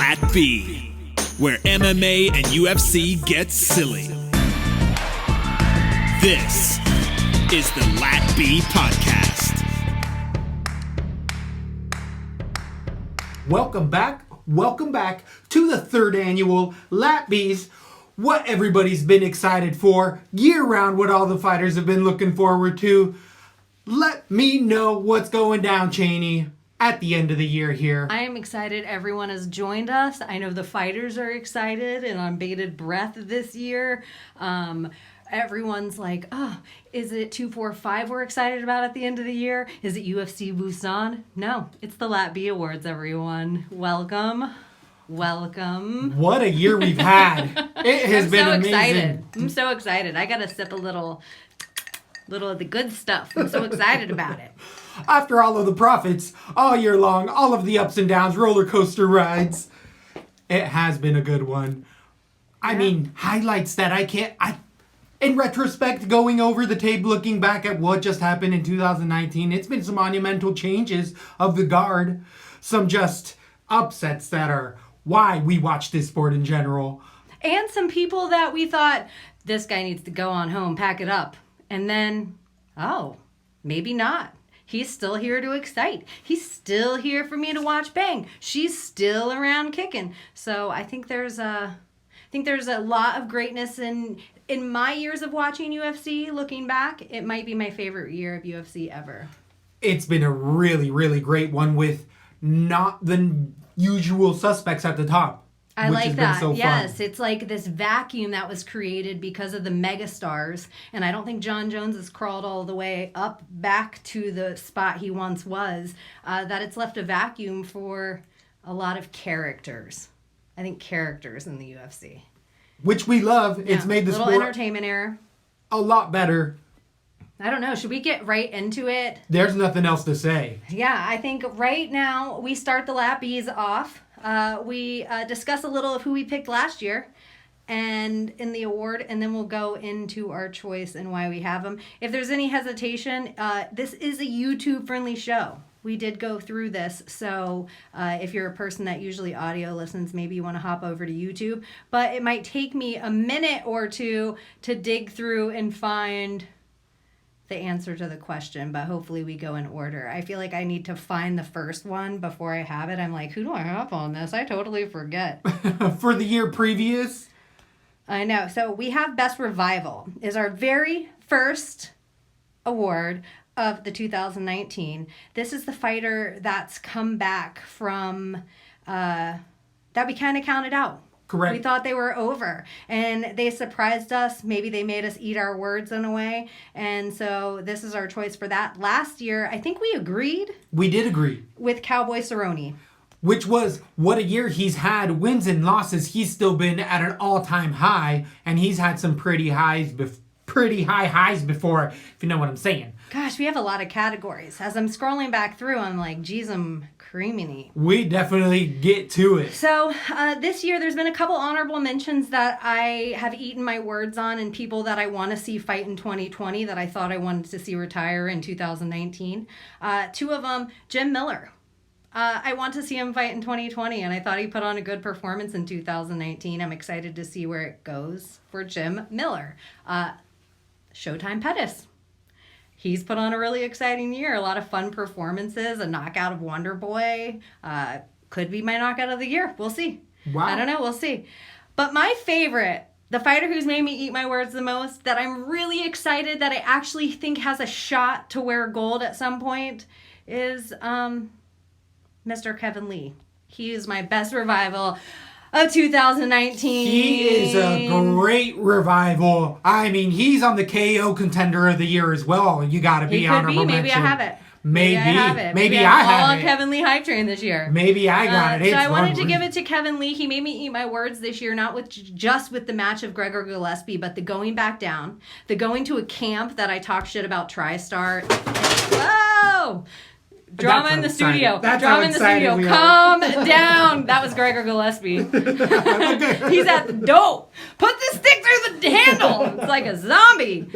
LaTBie, where MMA and UFC get silly. This is the LaTBie Podcast. Welcome back to the third annual Latbies. What everybody's been excited for, year-round, what all the fighters have been looking forward to. Let me know what's going down, Cheney, at the end of the year here. I am excited everyone has joined us. I know the fighters are excited and on bated breath this year. Everyone's like, oh, is it 245 we're excited about at the end of the year? Is it UFC Busan? No, it's the LaTBie Awards, everyone. Welcome. What a year we've had. It has been amazing. I'm so excited. I got to sip a little of the good stuff. I'm so excited about it. After all of the profits, all year long, all of the ups and downs, roller coaster rides, it has been a good one. I mean, highlights that in retrospect, going over the tape, looking back at what just happened in 2019, it's been some monumental changes of the guard. Some just upsets that are why we watch this sport in general. And some people that we thought, this guy needs to go on home, pack it up. And then, oh, maybe not. He's still here to excite. He's still here for me to watch bang. She's still around kicking. So I think there's a lot of greatness in my years of watching UFC. Looking back, it might be my favorite year of UFC ever. It's been a really, really great one with not the usual suspects at the top. I like that. So yes, fun. It's like this vacuum that was created because of the megastars, and I don't think John Jones has crawled all the way up back to the spot he once was. That it's left a vacuum for a lot of characters. I think characters in the UFC, which we love. Yeah, it's made the little sport entertainment era a lot better. I don't know. Should we get right into it? There's nothing else to say. Yeah, I think right now we start the Latbies off. We discuss a little of who we picked last year and in the award, and then we'll go into our choice and why we have them. If there's any hesitation, this is a YouTube-friendly show. We did go through this, so if you're a person that usually audio listens, maybe you want to hop over to YouTube. But it might take me a minute or two to dig through and find the answer to the question, but hopefully we go in order. I feel like I need to find the first one before I have it. I'm like, who do I have on this? I totally forget. For the year previous? I know. So we have Best Revival is our very first award of the 2019. This is the fighter that's come back from, that we kind of counted out. Correct. We thought they were over, and they surprised us. Maybe they made us eat our words in a way, and so this is our choice for that. Last year, I think we agreed. We did agree. With Cowboy Cerrone. Which was, what a year he's had. Wins and losses, he's still been at an all-time high, and he's had some pretty high highs before, if you know what I'm saying. Gosh, we have a lot of categories. As I'm scrolling back through, I'm like, geez, I'm creamy. We definitely get to it. So this year, there's been a couple honorable mentions that I have eaten my words on, and people that I want to see fight in 2020 that I thought I wanted to see retire in 2019. Two of them, Jim Miller. I want to see him fight in 2020, and I thought he put on a good performance in 2019. I'm excited to see where it goes for Jim Miller. Showtime Pettis. He's put on a really exciting year. A lot of fun performances. A knockout of Wonder Boy. Could be my knockout of the year. We'll see. Wow. I don't know. We'll see. But my favorite, the fighter who's made me eat my words the most, that I'm really excited that I actually think has a shot to wear gold at some point, is Mr. Kevin Lee. He is my Best Revival of 2019. He is a great revival. I mean, he's on the KO contender of the year as well. You got to be honorable mention. Maybe I have it. Maybe I have it. Maybe I have have it. All Kevin Lee hype train this year. Maybe I got it. So I wanted to give it to Kevin Lee. He made me eat my words this year, not with just with the match of Gregor Gillespie, but the going back down, the going to a camp that I talk shit about TriStar. Whoa! Drama in the studio. Drama in the studio. Calm down. That was Gregor Gillespie. He's at the dope. Put the stick through the handle. It's like a zombie.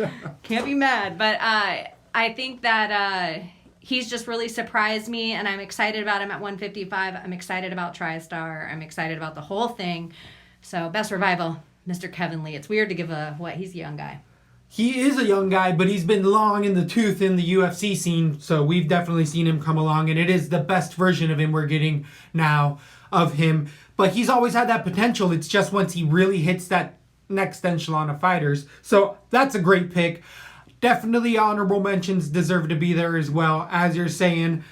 Can't be mad. But I think that he's just really surprised me, and I'm excited about him at 155. I'm excited about TriStar. I'm excited about the whole thing. So, best revival, Mr. Kevin Lee. It's weird to give he's a young guy. He is a young guy, but he's been long in the tooth in the UFC scene, so we've definitely seen him come along, and it is the best version of him we're getting now of him. But he's always had that potential. It's just once he really hits that next echelon of fighters. So that's a great pick. Definitely honorable mentions deserve to be there as well. As you're saying,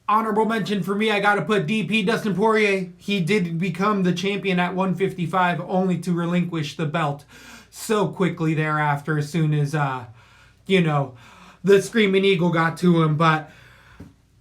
honorable mention for me, I got to put DP Dustin Poirier. He did become the champion at 155, only to relinquish the belt so quickly thereafter, as soon as, the Screaming Eagle got to him. But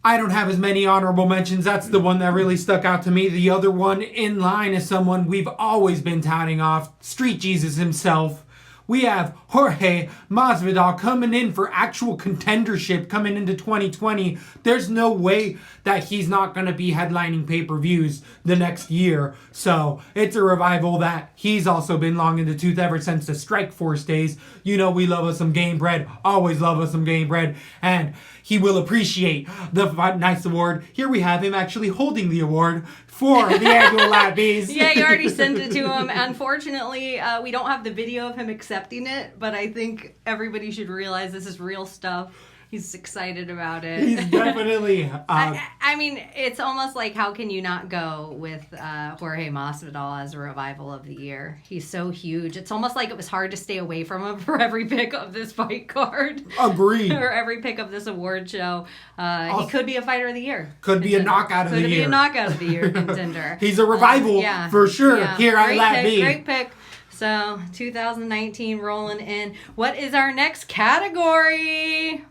I don't have as many honorable mentions. That's the one that really stuck out to me. The other one in line is someone we've always been touting off, Street Jesus himself. We have Jorge Masvidal coming in for actual contendership coming into 2020. There's no way that he's not going to be headlining pay-per-views the next year. So it's a revival that he's also been long in the tooth ever since the Strikeforce days. We love us some Game Bread. Always love us some Game Bread. And he will appreciate the Fight Nice Award. Here we have him actually holding the award for the Annual LaTBies. Yeah, you already sent it to him. Unfortunately, we don't have the video of him accepting it, but I think everybody should realize this is real stuff. He's excited about it. He's definitely... I mean, it's almost like, how can you not go with Jorge Masvidal as a revival of the year? He's so huge. It's almost like it was hard to stay away from him for every pick of this fight card. Agreed. Or every pick of this award show. He could be a fighter of the year. Could be a knockout of the year. Could be a knockout of the year contender. He's a revival for sure here at LaTB. Great pick. So, 2019 rolling in. What is our next category?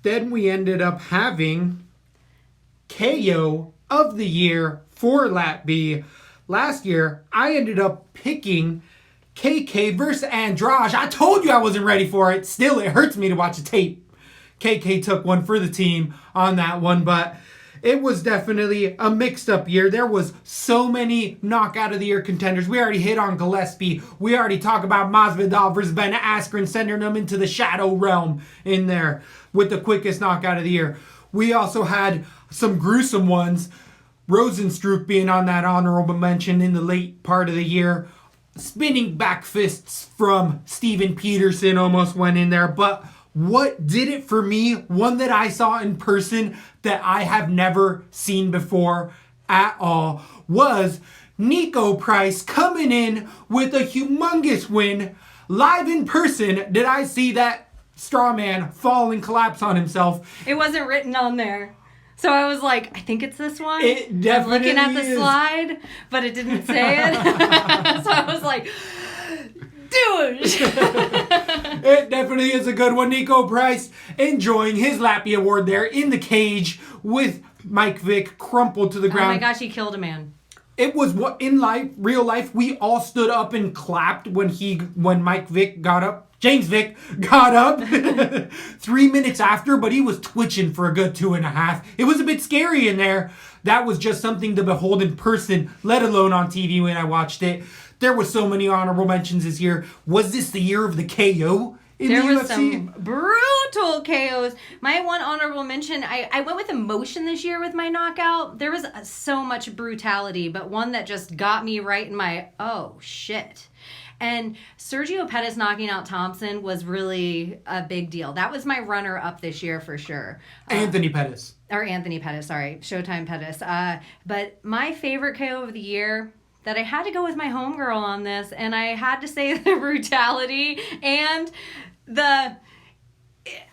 Then we ended up having KO of the year for LaTB. Last year, I ended up picking KK versus Andrade. I told you I wasn't ready for it. Still, it hurts me to watch the tape. KK took one for the team on that one, but it was definitely a mixed up year. There was so many knockout of the year contenders. We already hit on Gillespie. We already talked about Masvidal versus Ben Askren, sending them into the shadow realm in there with the quickest knockout of the year. We also had some gruesome ones. Rosenstruck being on that honorable mention in the late part of the year. Spinning back fists from Steven Peterson almost went in there. But what did it for me, one that I saw in person that I have never seen before at all, was Nico Price coming in with a humongous win. Live in person, did I see that straw man fall and collapse on himself. It wasn't written on there. So I was like, I think it's this one. It definitely I'm looking at the is. slide, but it didn't say it. So I was like, dude. It definitely is a good one. Nico Price enjoying his LaTBie Award there in the cage with Mike Vick crumpled to the ground. Oh my gosh, he killed a man. It was what in real life, we all stood up and clapped when Mike Vick got up. James Vick got up 3 minutes after, but he was twitching for a good 2.5. It was a bit scary in there. That was just something to behold in person, let alone on TV when I watched it. There were so many honorable mentions this year. Was this the year of the KO in the UFC? There was some brutal KOs. My one honorable mention, I went with emotion this year with my knockout. There was so much brutality, but one that just got me right in my, oh, shit. And Sergio Pettis knocking out Thompson was really a big deal. That was my runner-up this year for sure. Anthony Pettis. Showtime Pettis. But my favorite KO of the year, that I had to go with my homegirl on this, and I had to say the brutality and I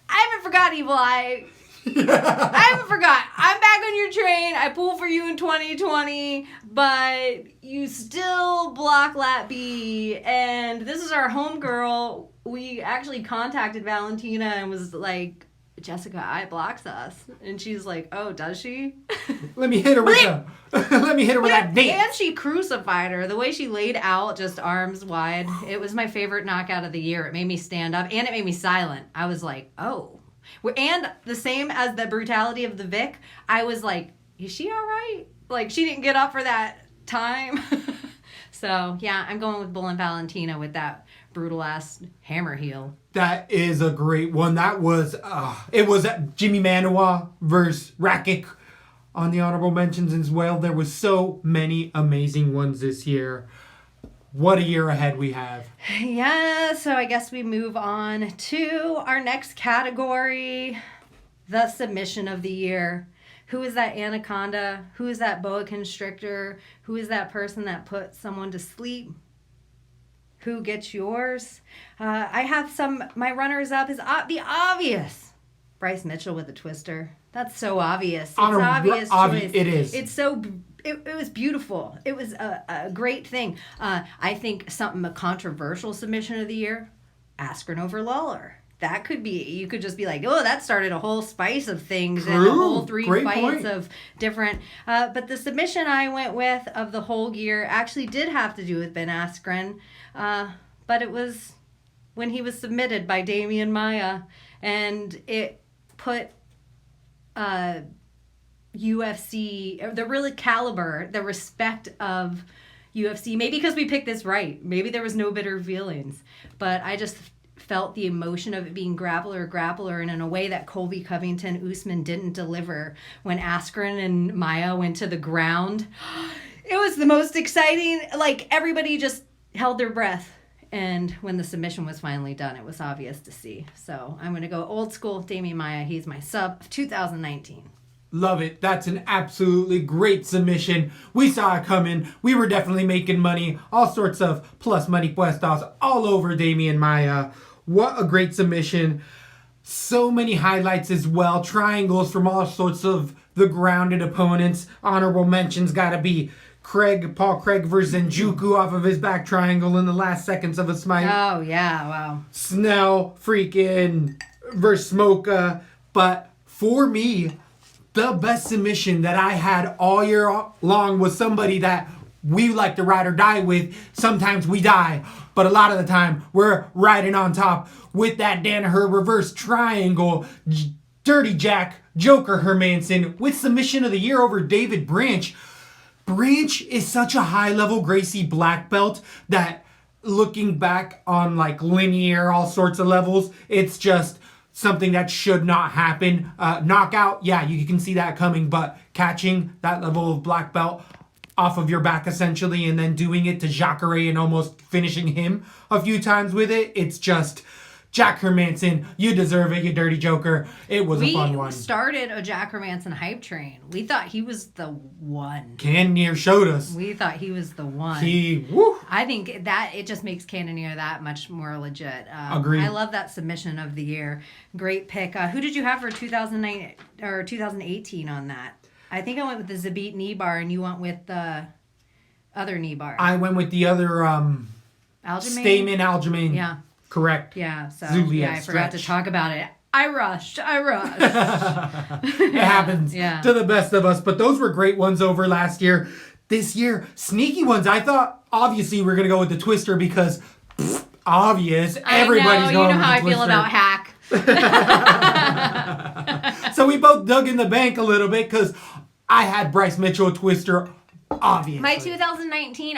haven't forgot, Evil Eye. I haven't forgot. I'm back on your train. I pull for you in 2020, but you still block LaTB. And this is our homegirl. We actually contacted Valentina and was like, Jessica I blocks us. And she's like, oh, does she? Let me hit her with that dance. And she crucified her. The way she laid out, just arms wide. It was my favorite knockout of the year. It made me stand up and it made me silent. I was like, oh. And the same as the brutality of the Vic, I was like, is she all right? Like, she didn't get up for that time. So, yeah, I'm going with Bull and Valentina with that brutal-ass hammer heel. That is a great one. That was, it was Jimmy Manawa versus Rakic on the honorable mentions as well. There was so many amazing ones this year. What a year ahead we have. Yeah, so I guess we move on to our next category, the submission of the year. Who is that anaconda? Who is that boa constrictor? Who is that person that put someone to sleep? Who gets yours? I have my runners up is the obvious. Bryce Mitchell with a twister. That's so obvious. It's obvious choice. It is. It's so... It was beautiful. It was a great thing. I think a controversial submission of the year, Askren over Lawler. That could be, you could just be like, oh, that started a whole spice of things. True. And a whole 3 Great fights point. of different. But the submission I went with of the whole year actually did have to do with Ben Askren. But it was when he was submitted by Damian Maia. And it put... UFC, the really caliber, the respect of UFC. Maybe because we picked this right. Maybe there was no bitter feelings. But I just felt the emotion of it being grappler, and in a way that Colby Covington Usman didn't deliver when Askren and Maia went to the ground. It was the most exciting. Like, everybody just held their breath. And when the submission was finally done, it was obvious to see. So I'm going to go old school Damian Maia. He's my sub of 2019. Love it. That's an absolutely great submission. We saw it coming. We were definitely making money. All sorts of plus money puestos all over Damian Maia. What a great submission. So many highlights as well. Triangles from all sorts of the grounded opponents. Honorable mentions gotta be Paul Craig versus Njuku off of his back triangle in the last seconds of a smite. Oh, yeah. Wow. Snell freaking versus Smoka. But for me, the best submission that I had all year long was somebody that we like to ride or die with. Sometimes we die, but a lot of the time we're riding on top with that Danaher reverse triangle. Dirty Jack, Joker Hermanson with submission of the year over David Branch. Branch is such a high-level Gracie black belt that looking back on like linear, all sorts of levels, it's just something that should not happen. Knockout, yeah, you can see that coming, but catching that level of black belt off of your back essentially and then doing it to Jacare and almost finishing him a few times with it, it's just... Jack Hermanson, you deserve it, you dirty joker. It was a fun one. We started a Jack Hermanson hype train. We thought he was the one. Cannonier showed us. We thought he was the one. Woo. I think that it just makes Cannonier that much more legit. Agreed. I love that submission of the year. Great pick. Who did you have for 2009 or 2018 on that? I think I went with the Zabit knee bar, and you went with the other knee bar. I went with the other Aljamain? Stamen Aljamain. Yeah. Correct. Yeah, so Zuliet I forgot to stretch. talk about it. I rushed. It happens to the best of us. But those were great ones over last year. This year, sneaky ones. I thought, obviously, we're going to go with the Twister because, obvious. Everybody's going with the Twister. You know how I feel about Hack. So we both dug in the bank a little bit because I had Bryce Mitchell Twister. Obviously. My 2019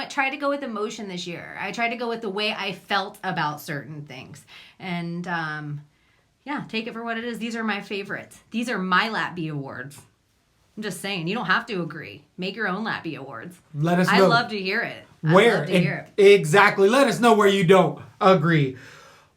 tried to go with emotion this year. I tried to go with the way I felt about certain things. And yeah, take it for what it is. These are my favorites. These are my LaTBie Awards. I'm just saying, you don't have to agree. Make your own LaTBie Awards. Let us know. I love to hear it. Where? Exactly. Let us know where you don't agree.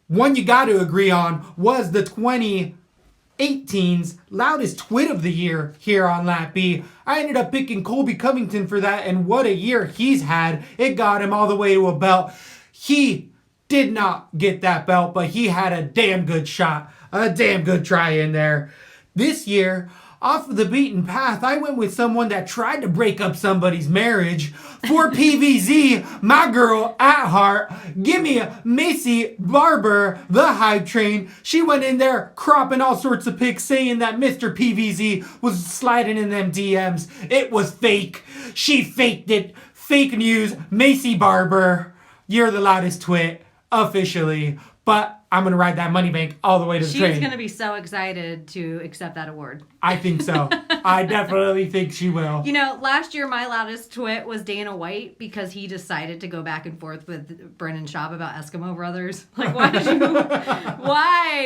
One you got to agree on was the 2018's loudest twit of the year here on LaTBie. I ended up picking Colby Covington for that, and what a year he's had. It got him all the way to a belt. He did not get that belt, but he had a damn good shot, a damn good try in there. This year, off of the beaten path, I went with someone that tried to break up somebody's marriage. For PVZ, my girl at heart, give me Macy Barber, the hype train. She went in there cropping all sorts of pics saying that Mr. PVZ was sliding in them DMs. It was fake. She faked it. Fake news. Macy Barber, you're the loudest twit. Officially. But I'm going to ride that money bank all the way to the train. She's going to be so excited to accept that award. I think so. I definitely think she will. You know, last year my loudest twit was Dana White because he decided to go back and forth with Brennan Schaub about Eskimo Brothers. Like, why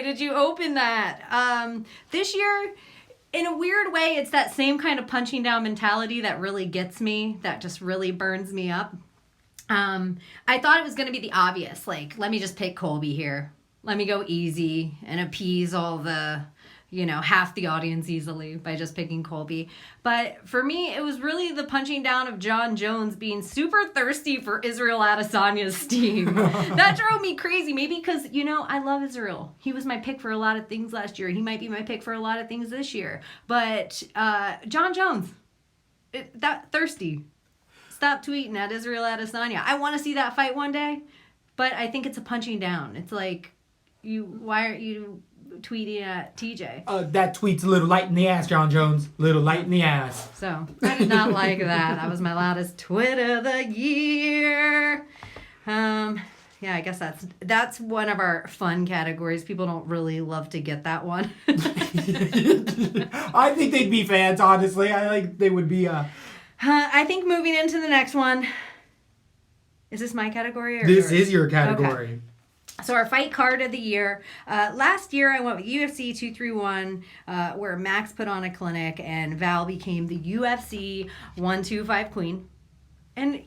did you open that? This year, in a weird way, it's that same kind of punching down mentality that really gets me, that just really burns me up. I thought it was going to be the obvious, like, let me just pick Colby here. Let me go easy and appease all the, half the audience easily by just picking Colby. But for me, it was really the punching down of John Jones being super thirsty for Israel Adesanya's steam. That drove me crazy. Maybe because, I love Israel. He was my pick for a lot of things last year. He might be my pick for a lot of things this year. But John Jones, that thirsty. Stop tweeting at Israel Adesanya. I want to see that fight one day, but I think it's a punching down. It's like, why aren't you tweeting at TJ? That tweet's a little light in the ass, John Jones. Little light in the ass. So, I did not like that. That was my loudest twit of the year. Yeah, I guess that's one of our fun categories. People don't really love to get that one. I think they'd be fans, honestly. They would be... I think moving into the next one. Is this my category? Or this yours? is your category. Okay. So our fight card of the year. Last year I went with UFC 231, where Max put on a clinic and Val became the UFC 125 queen. And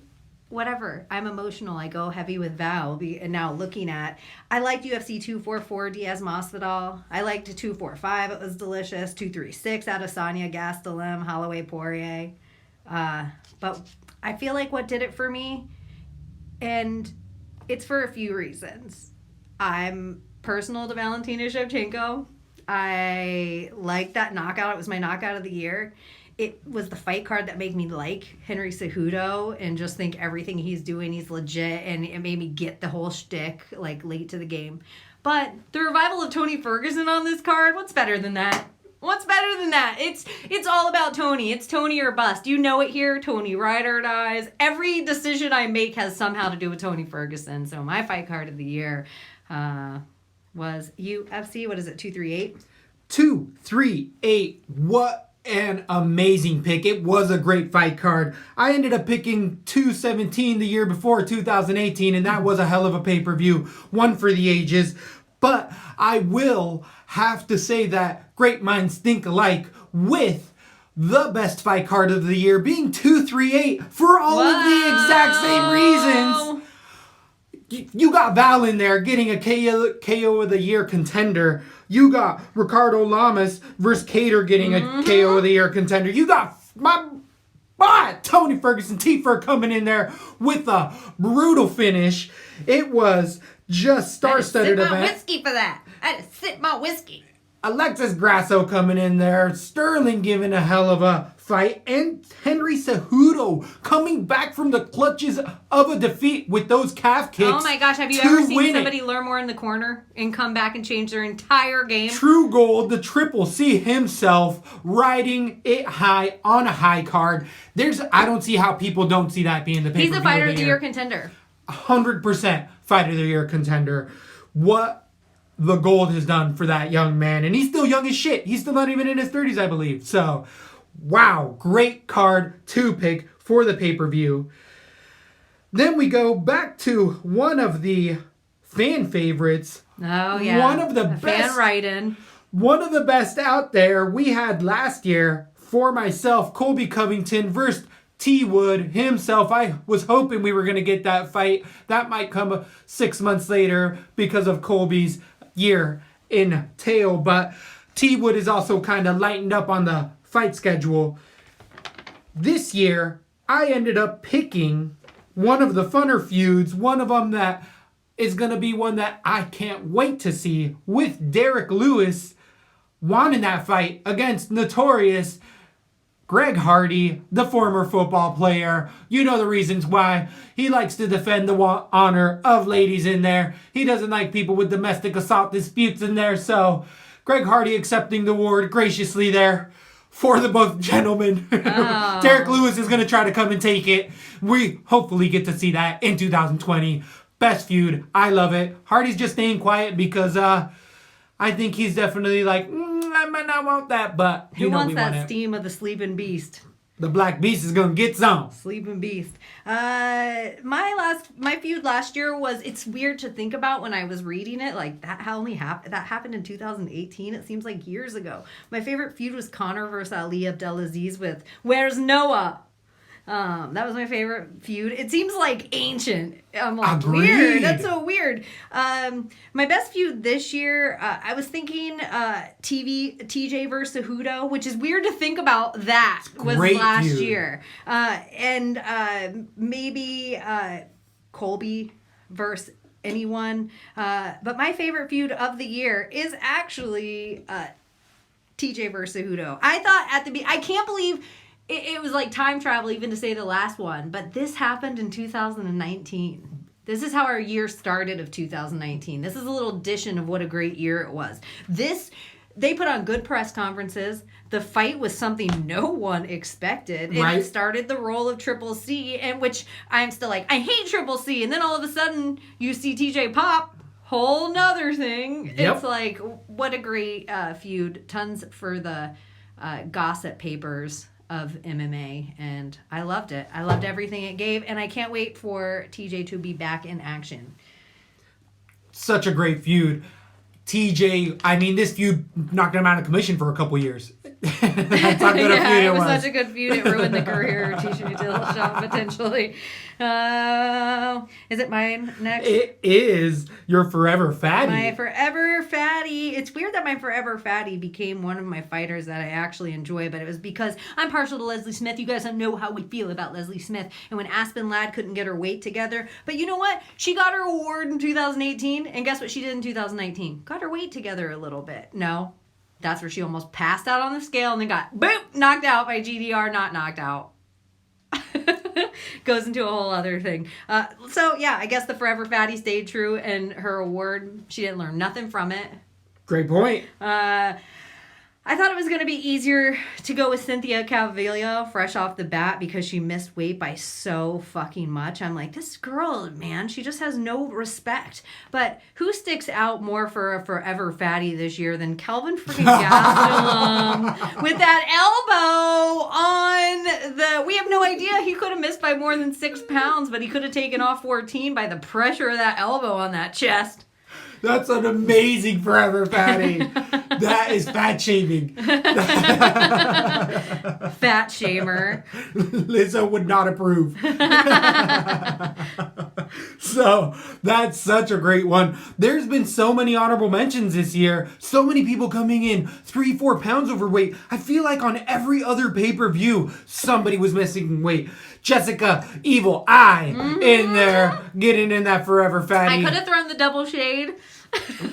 whatever, I'm emotional. I go heavy with Val. And now looking at, I liked UFC 244, Diaz Masvidal. I liked 245. It was delicious. 236, Adesanya, Gastelum, Holloway, Poirier. But I feel like what did it for me, and it's for a few reasons. I'm personal to Valentina Shevchenko. I like that knockout. It was my knockout of the year. It was the fight card that made me like Henry Cejudo and just think everything he's doing, he's legit, and it made me get the whole shtick, late to the game. But the revival of Tony Ferguson on this card, what's better than that? What's better than that? It's all about Tony. It's Tony or bust. You know it here. Tony ride or dies. Every decision I make has somehow to do with Tony Ferguson. So my fight card of the year was UFC. What is it? 238. 238. What an amazing pick. It was a great fight card. I ended up picking 217 the year before, 2018, and that was a hell of a pay-per-view. One for the ages. But I will have to say that great minds think alike, with the best fight card of the year being 238 for all of the exact same reasons. You got Val in there getting a KO of the year contender. You got Ricardo Lamas versus Cater getting a KO of the year contender. You got my Tony Ferguson, T-Fer coming in there with a brutal finish. It was just star-studded event. I had to sip my whiskey for that. I had to sip my whiskey. Alexis Grasso coming in there. Sterling giving a hell of a fight. And Henry Cejudo coming back from the clutches of a defeat with those calf kicks. Oh my gosh, have you ever seen somebody learn more in the corner and come back and change their entire game? True Gold, the Triple C himself, riding it high on a high card. I don't see how people don't see that being the pay-per-view. He's a fighter of the year contender. 100% fighter of the year contender. What the Gold has done for that young man. And he's still young as shit. He's still not even in his 30s, I believe. So, wow. Great card to pick for the pay-per-view. Then we go back to one of the fan favorites. Oh, yeah. One of the best. Fan write-in. One of the best out there we had last year for myself, Colby Covington versus T-Wood himself. I was hoping we were going to get that fight. That might come 6 months later because of Colby's year in tail. But T-Wood is also kind of lightened up on the fight schedule. This year, I ended up picking one of the funner feuds. One of them that is going to be one that I can't wait to see, with Derek Lewis wanting that fight against notorious Greg Hardy, the former football player. You know the reasons why. He likes to defend the honor of ladies in there. He doesn't like people with domestic assault disputes in there. So Greg Hardy accepting the award graciously there for the both gentlemen. Oh. Derek Lewis is going to try to come and take it. We hopefully get to see that in 2020. Best feud. I love it. Hardy's just staying quiet because I think he's definitely like, I might not want that, but Who wants want that it. steam of the sleeping beast? The Black Beast is gonna get some. Sleeping beast. My feud last year was. It's weird to think about when I was reading it. Like that that happened in 2018. It seems like years ago. My favorite feud was Connor versus Ali Abdelaziz with "Where's Noah." That was my favorite feud. It seems like ancient. I'm like, Agreed. weird. That's so weird. My best feud this year, I was thinking TJ versus Cejudo, which is weird to think about. That was Great last feud. year. And maybe Colby versus anyone. But my favorite feud of the year is actually TJ versus Cejudo. I thought I can't believe it was like time travel even to say the last one, but this happened in 2019. This is how our year started of 2019. This is a little addition of what a great year it was. They put on good press conferences. The fight was something no one expected. And it started the role of Triple C, and which I'm still like, I hate Triple C. And then all of a sudden you see TJ pop, whole nother thing. Yep. It's like, what a great feud. Tons for the gossip papers of MMA, and I loved it. I loved everything it gave, and I can't wait for TJ to be back in action. Such a great feud. TJ, I mean, this feud knocked him out of commission for a couple years. That's how good a feud it was was. such a good feud. It ruined the career of TJ Dillashaw, potentially. Is it mine next? It is your forever fatty. My forever fatty. It's weird that my forever fatty became one of my fighters that I actually enjoy, but it was because I'm partial to Leslie Smith. You guys don't know how we feel about Leslie Smith. And when Aspen Ladd couldn't get her weight together, but you know what? She got her award in 2018, and guess what she did in 2019? Got her weight together a little bit. No. That's where she almost passed out on the scale and then got, boop, knocked out by GDR, not knocked out. Goes into a whole other thing. So, yeah, I guess the Forever Fatty stayed true, and her award, she didn't learn nothing from it. Great point. I thought it was going to be easier to go with Cynthia Calvillo fresh off the bat because she missed weight by so fucking much. I'm like, this girl, man, she just has no respect. But who sticks out more for a forever fatty this year than Kelvin freaking Gastelum with that elbow on the... We have no idea. He could have missed by more than 6 pounds, but he could have taken off 14 by the pressure of that elbow on that chest. That's an amazing forever fatty. That is fat shaming. Fat shamer. Lizzo would not approve. So that's such a great one. There's been so many honorable mentions this year. So many people coming in 3-4 pounds overweight. I feel like on every other pay-per-view, somebody was missing weight. Jessica Evil Eye in there, getting in that forever fatty. I could have thrown the double shade.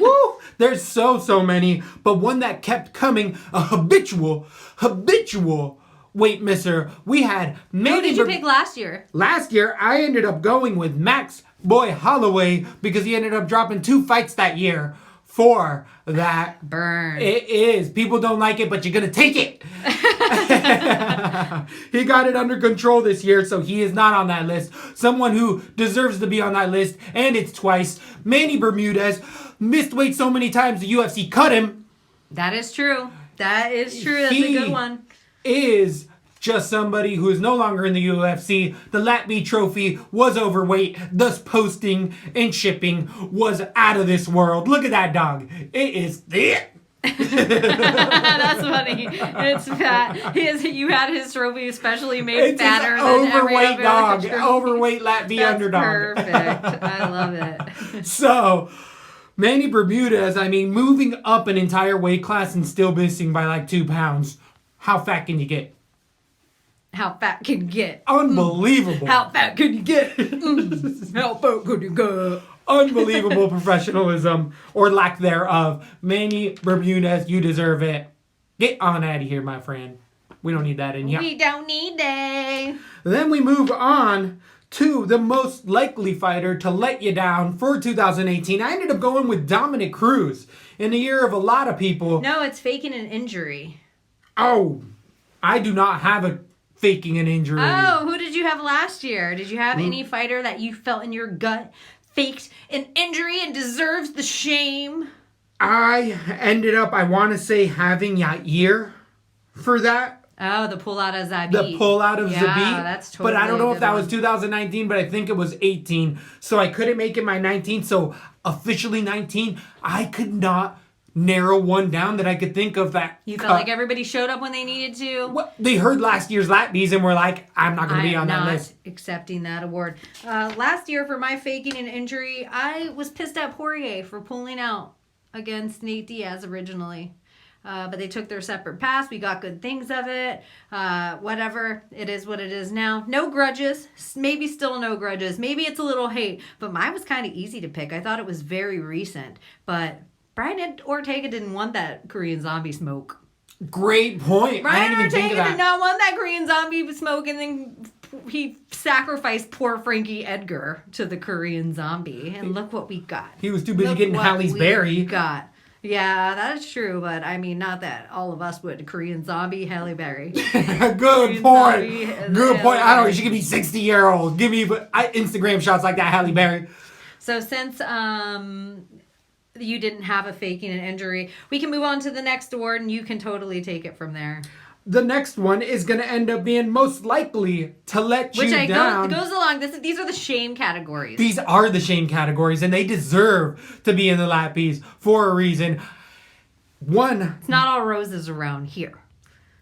Woo! There's so many, but one that kept coming, a habitual weight misser. We had Who did you pick last year? Last year, I ended up going with Max Boy Holloway because he ended up dropping 2 fights that year for that. Burn. It is. People don't like it, but you're going to take it. He got it under control this year, so he is not on that list. Someone who deserves to be on that list, and it's twice. Manny Bermudez missed weight so many times the UFC cut him. That is true. That is true. That's a good one. Is just somebody who is no longer in the UFC. The Latbies trophy was overweight. Thus posting and shipping was out of this world. Look at that dog. It is thick. That's funny. It's fat. You had his trophy specially made It's fatter an than every overweight other dog. trophy. Overweight Latvies That's underdog. Perfect. I love it. So, Manny Bermudez, I mean, moving up an entire weight class and still missing by like 2 pounds. How fat can you get? How fat can you get? Unbelievable. How fat can you get? How fat can you get? Unbelievable professionalism or lack thereof. Manny Bermudez, you deserve it. Get on out of here, my friend. We don't need that in here. We don't need that. Then we move on to the most likely fighter to let you down for 2018. I ended up going with Dominic Cruz in the year of a lot of people. No, it's faking an injury. Oh, I do not have a faking an injury. Oh, who did you have last year? Did you have any fighter that you felt in your gut faked an injury and deserves the shame? I ended up, I want to say, having Yair for that. Oh, the pull out of Zabi. The pull out of Zabi. That's totally. But I don't know if that one. was 2019, but I think it was 18. So I couldn't make it my 19. So officially 19, I could not narrow one down that I could think of that. You felt like everybody showed up when they needed to? Well, they heard last year's Latbies and were like, I'm not going to be on that list. I'm not accepting that award. Last year for my faking an injury, I was pissed at Poirier for pulling out against Nate Diaz originally. But they took their separate paths. We got good things of it. Whatever. It is what it is now. No grudges. Maybe still no grudges. Maybe it's a little hate. But mine was kind of easy to pick. I thought it was very recent. But Brian Ortega didn't want that Korean zombie smoke. Great point. Brian I didn't even think Ortega of that. did not want that Korean zombie smoke, and then he sacrificed poor Frankie Edgar to the Korean zombie. And look what we got. He was too busy getting Halle's berry. Got. Yeah, that is true, but I mean, not that all of us would. Korean zombie, Halle Berry. Good point. Good point. I don't know. She could be 60-year-old. Give me Instagram shots like that, Halle Berry. So since you didn't have a faking an injury, we can move on to the next award, and you can totally take it from there. The next one is going to end up being most likely to let you down. Goes along. These are the shame categories. These are the shame categories, and they deserve to be in the Latbies for a reason. One, it's not all roses around here.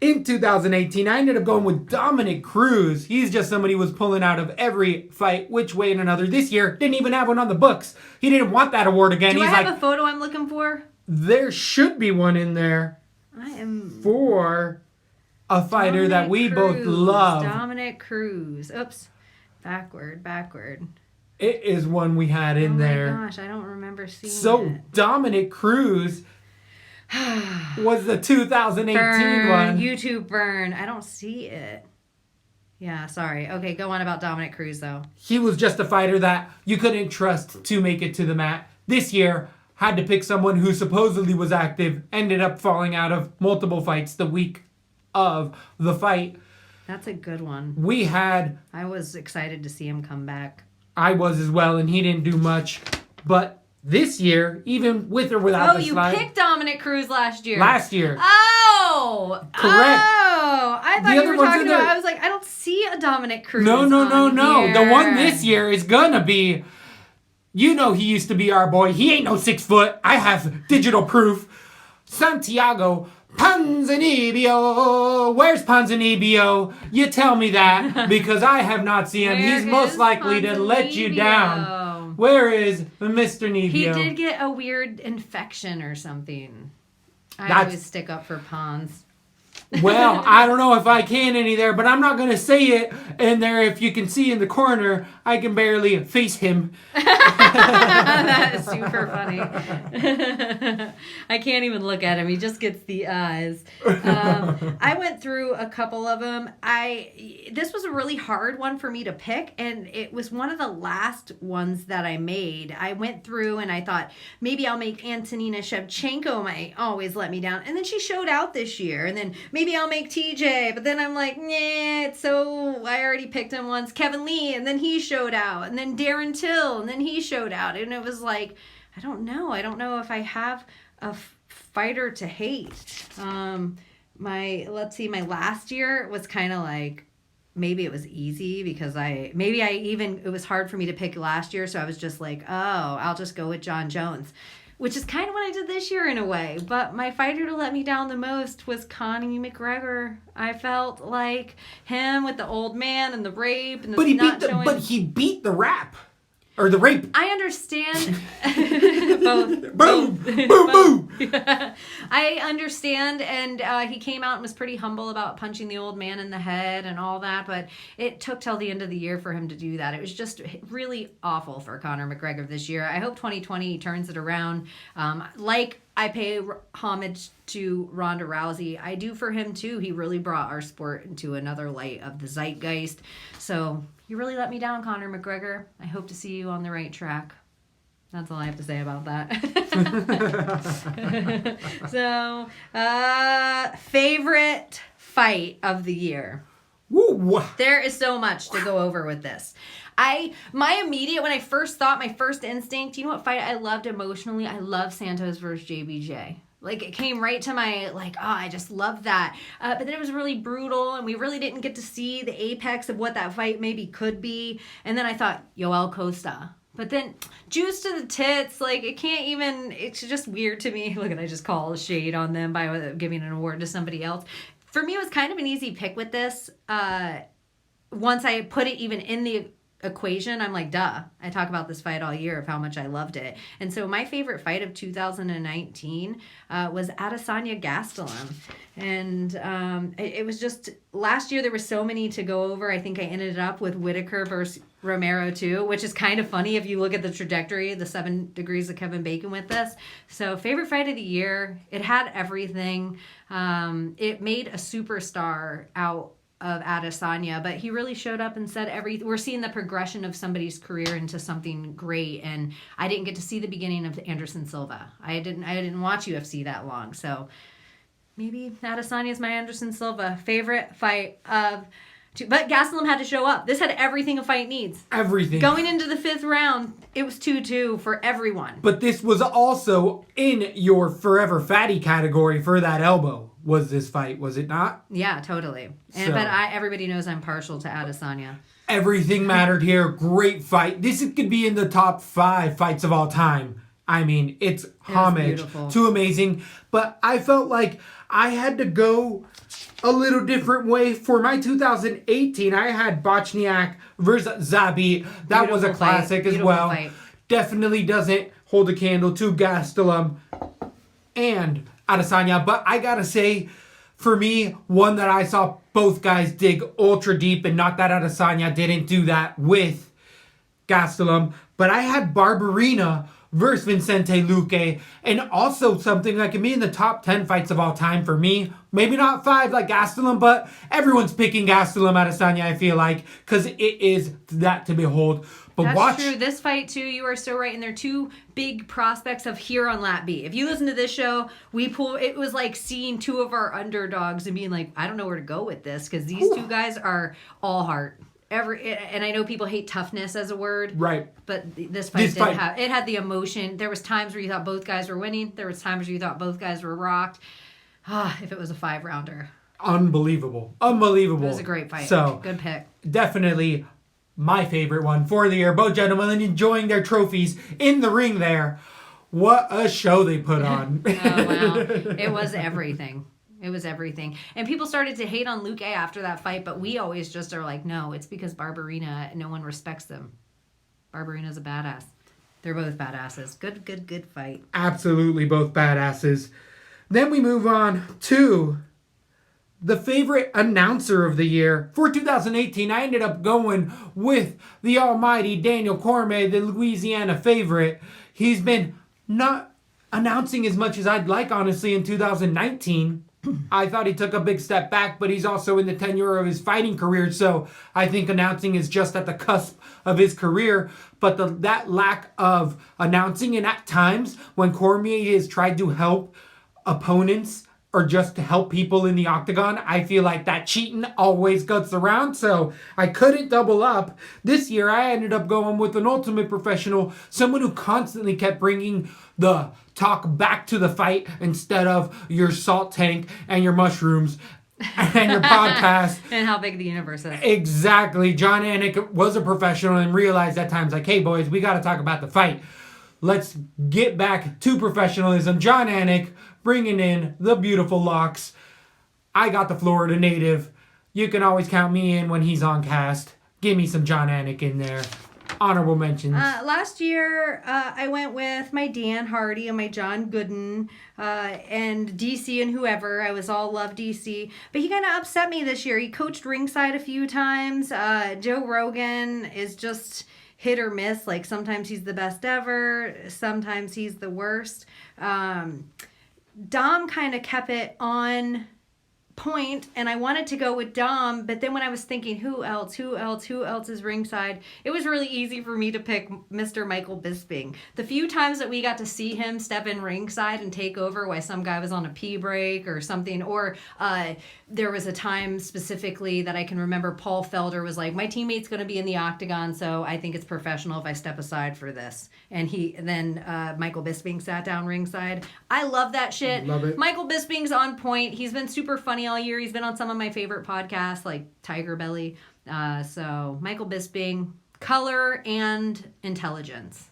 In 2018, I ended up going with Dominic Cruz. He's just somebody who was pulling out of every fight, which way and another. This year, didn't even have one on the books. He didn't want that award again. Do He's I have a photo I'm looking for? There should be one in there. For a fighter that we both love. Dominic Cruz. Oops. Backward. It is one we had in there. Oh my gosh, I don't remember seeing it. So Dominic Cruz was the 2018 one. YouTube burn. I don't see it. Yeah, sorry. Okay, go on about Dominic Cruz, though. He was just a fighter that you couldn't trust to make it to the mat. This year, had to pick someone who supposedly was active, ended up falling out of multiple fights the week of the fight. That's a good one. I was excited to see him come back. I was as well, and he didn't do much. But this year, even with or without the slide. Oh, you picked Dominic Cruz last year. Last year. Oh! Correct. Oh! I thought you were talking about, I was like, I don't see a Dominic Cruz. No. Here. The one this year is gonna be, he used to be our boy. He ain't no 6 foot. I have digital proof. Santiago Ponzinibbio. Where's Ponzinibbio? You tell me that, because I have not seen him. He's most likely to let you down. Where is Mr. Nibbio? He did get a weird infection or something. I always stick up for Pons. Well, I don't know if I can any there, but I'm not going to say it. And there, if you can see in the corner, I can barely face him. That is super funny. I can't even look at him. He just gets the eyes. I went through a couple of them. This was a really hard one for me to pick, and it was one of the last ones that I made. I went through and I thought, maybe I'll make Antonina Shevchenko might always let me down. And then she showed out this year. And then maybe I'll make TJ. But then I'm like, nah, I already picked him once. Kevin Lee, and then he showed out. And then Darren Till, and then he showed out. And it was like, I don't know if I have a fighter to hate. My last year was kind of like, maybe it was easy because it was hard for me to pick last year. So I was just like, oh, I'll just go with John Jones, which is kind of what I did this year in a way. But my fighter to let me down the most was Connie McGregor. I felt like him with the old man and the rape and the But he beat the rap. Or the rape. I understand. Both. Boom. Boom. I understand. And he came out and was pretty humble about punching the old man in the head and all that. But it took till the end of the year for him to do that. It was just really awful for Conor McGregor this year. I hope 2020 turns it around. Like I pay homage to Ronda Rousey, I do for him too. He really brought our sport into another light of the zeitgeist. So you really let me down, Conor McGregor. I hope to see you on the right track. That's all I have to say about that. So, favorite fight of the year? Woo! There is so much to go over with this. When I first thought, my first instinct, you know what fight I loved emotionally? I love Santos versus JBJ. Like, it came right to my, like, oh, I just love that. But then it was really brutal, and we really didn't get to see the apex of what that fight maybe could be. And then I thought, Yoel Costa. But then, juice to the tits, like, it's just weird to me. Look, I just call shade on them by giving an award to somebody else. For me, it was kind of an easy pick with this. Once I put it even in the equation, I'm like, duh. I talk about this fight all year of how much I loved it. And so my favorite fight of 2019 was Adesanya Gastelum. And it was just, last year there were so many to go over. I think I ended up with Whitaker versus Romero too, which is kind of funny if you look at the trajectory, the 7 degrees of Kevin Bacon with this. So favorite fight of the year. It had everything. It made a superstar out of Adesanya, but he really showed up and said everything. We're seeing the progression of somebody's career into something great, and I didn't get to see the beginning of Anderson Silva. I didn't watch UFC that long, so maybe Adesanya is my Anderson Silva favorite fight of. But Gastelum had to show up. This had everything a fight needs. Everything. Going into the 5th round, it was 2-2 for everyone. But this was also in your forever fatty category for that elbow. Was this fight, was it not? Yeah, totally. But everybody knows I'm partial to Adesanya. Everything mattered here. Great fight. This could be in the top 5 fights of all time. I mean, it's homage to amazing. But I felt like I had to go a little different way. For my 2018, I had Bochniak versus Zabi. That was a classic as well. Fight. Definitely doesn't hold a candle to Gastelum and Adesanya. But I gotta say, for me, one that I saw both guys dig ultra deep, and not that Adesanya didn't do that with Gastelum, but I had Barberena versus Vicente Luque, and also something that can be in the top 10 fights of all time for me. Maybe not 5 like Gastelum, but everyone's picking Gastelum Adesanya, I feel like, because it is that to behold. But That's true. This fight, too, you are so right. And they're 2 big prospects of here on LaTBie. If you listen to this show, it was like seeing 2 of our underdogs and being like, I don't know where to go with this, because these 2 guys are all heart. And I know people hate toughness as a word. Right. But this fight had the emotion. There was times where you thought both guys were winning. There was times where you thought both guys were rocked. If it was a 5-rounder. Unbelievable. It was a great fight. So, good pick. Definitely my favorite one for the year. Both gentlemen enjoying their trophies in the ring there. What a show they put on. Oh, wow. It was everything. It was everything. And people started to hate on Luque after that fight, but we always just are like, no, it's because Barberena, no one respects them. Barberena's a badass. They're both badasses. Good fight. Absolutely both badasses. Then we move on to the favorite announcer of the year. For 2018, I ended up going with the almighty Daniel Cormier, the Louisiana favorite. He's been not announcing as much as I'd like, honestly, in 2019. I thought he took a big step back, but he's also in the tenure of his fighting career, so I think announcing is just at the cusp of his career. But that lack of announcing, and at times when Cormier has tried to help opponents or just to help people in the octagon, I feel like that cheating always guts around, so I couldn't double up. This year, I ended up going with an ultimate professional, someone who constantly kept bringing the talk back to the fight instead of your salt tank and your mushrooms and your podcast. And how big the universe is. Exactly. John Anik was a professional and realized at times, like, hey, boys, we got to talk about the fight. Let's get back to professionalism. John Anik bringing in the beautiful locks. I got the Florida native. You can always count me in when he's on cast. Give me some John Anik in there. Honorable mentions. Last year, I went with my Dan Hardy and my John Gooden and DC and whoever. I was all love DC. But he kind of upset me this year. He coached ringside a few times. Joe Rogan is just hit or miss. Like, sometimes he's the best ever. Sometimes he's the worst. Dom kind of kept it on point, and I wanted to go with Dom, but then when I was thinking who else is ringside, it was really easy for me to pick Mr. Michael Bisping. The few times that we got to see him step in ringside and take over while some guy was on a pee break or something, or there was a time specifically that I can remember Paul Felder was like, my teammate's going to be in the octagon, so I think it's professional if I step aside for this. And then Michael Bisping sat down ringside. I love that shit. Love it. Michael Bisping's on point. He's been super funny all year. He's been on some of my favorite podcasts like Tiger Belly. So Michael Bisping, color and intelligence.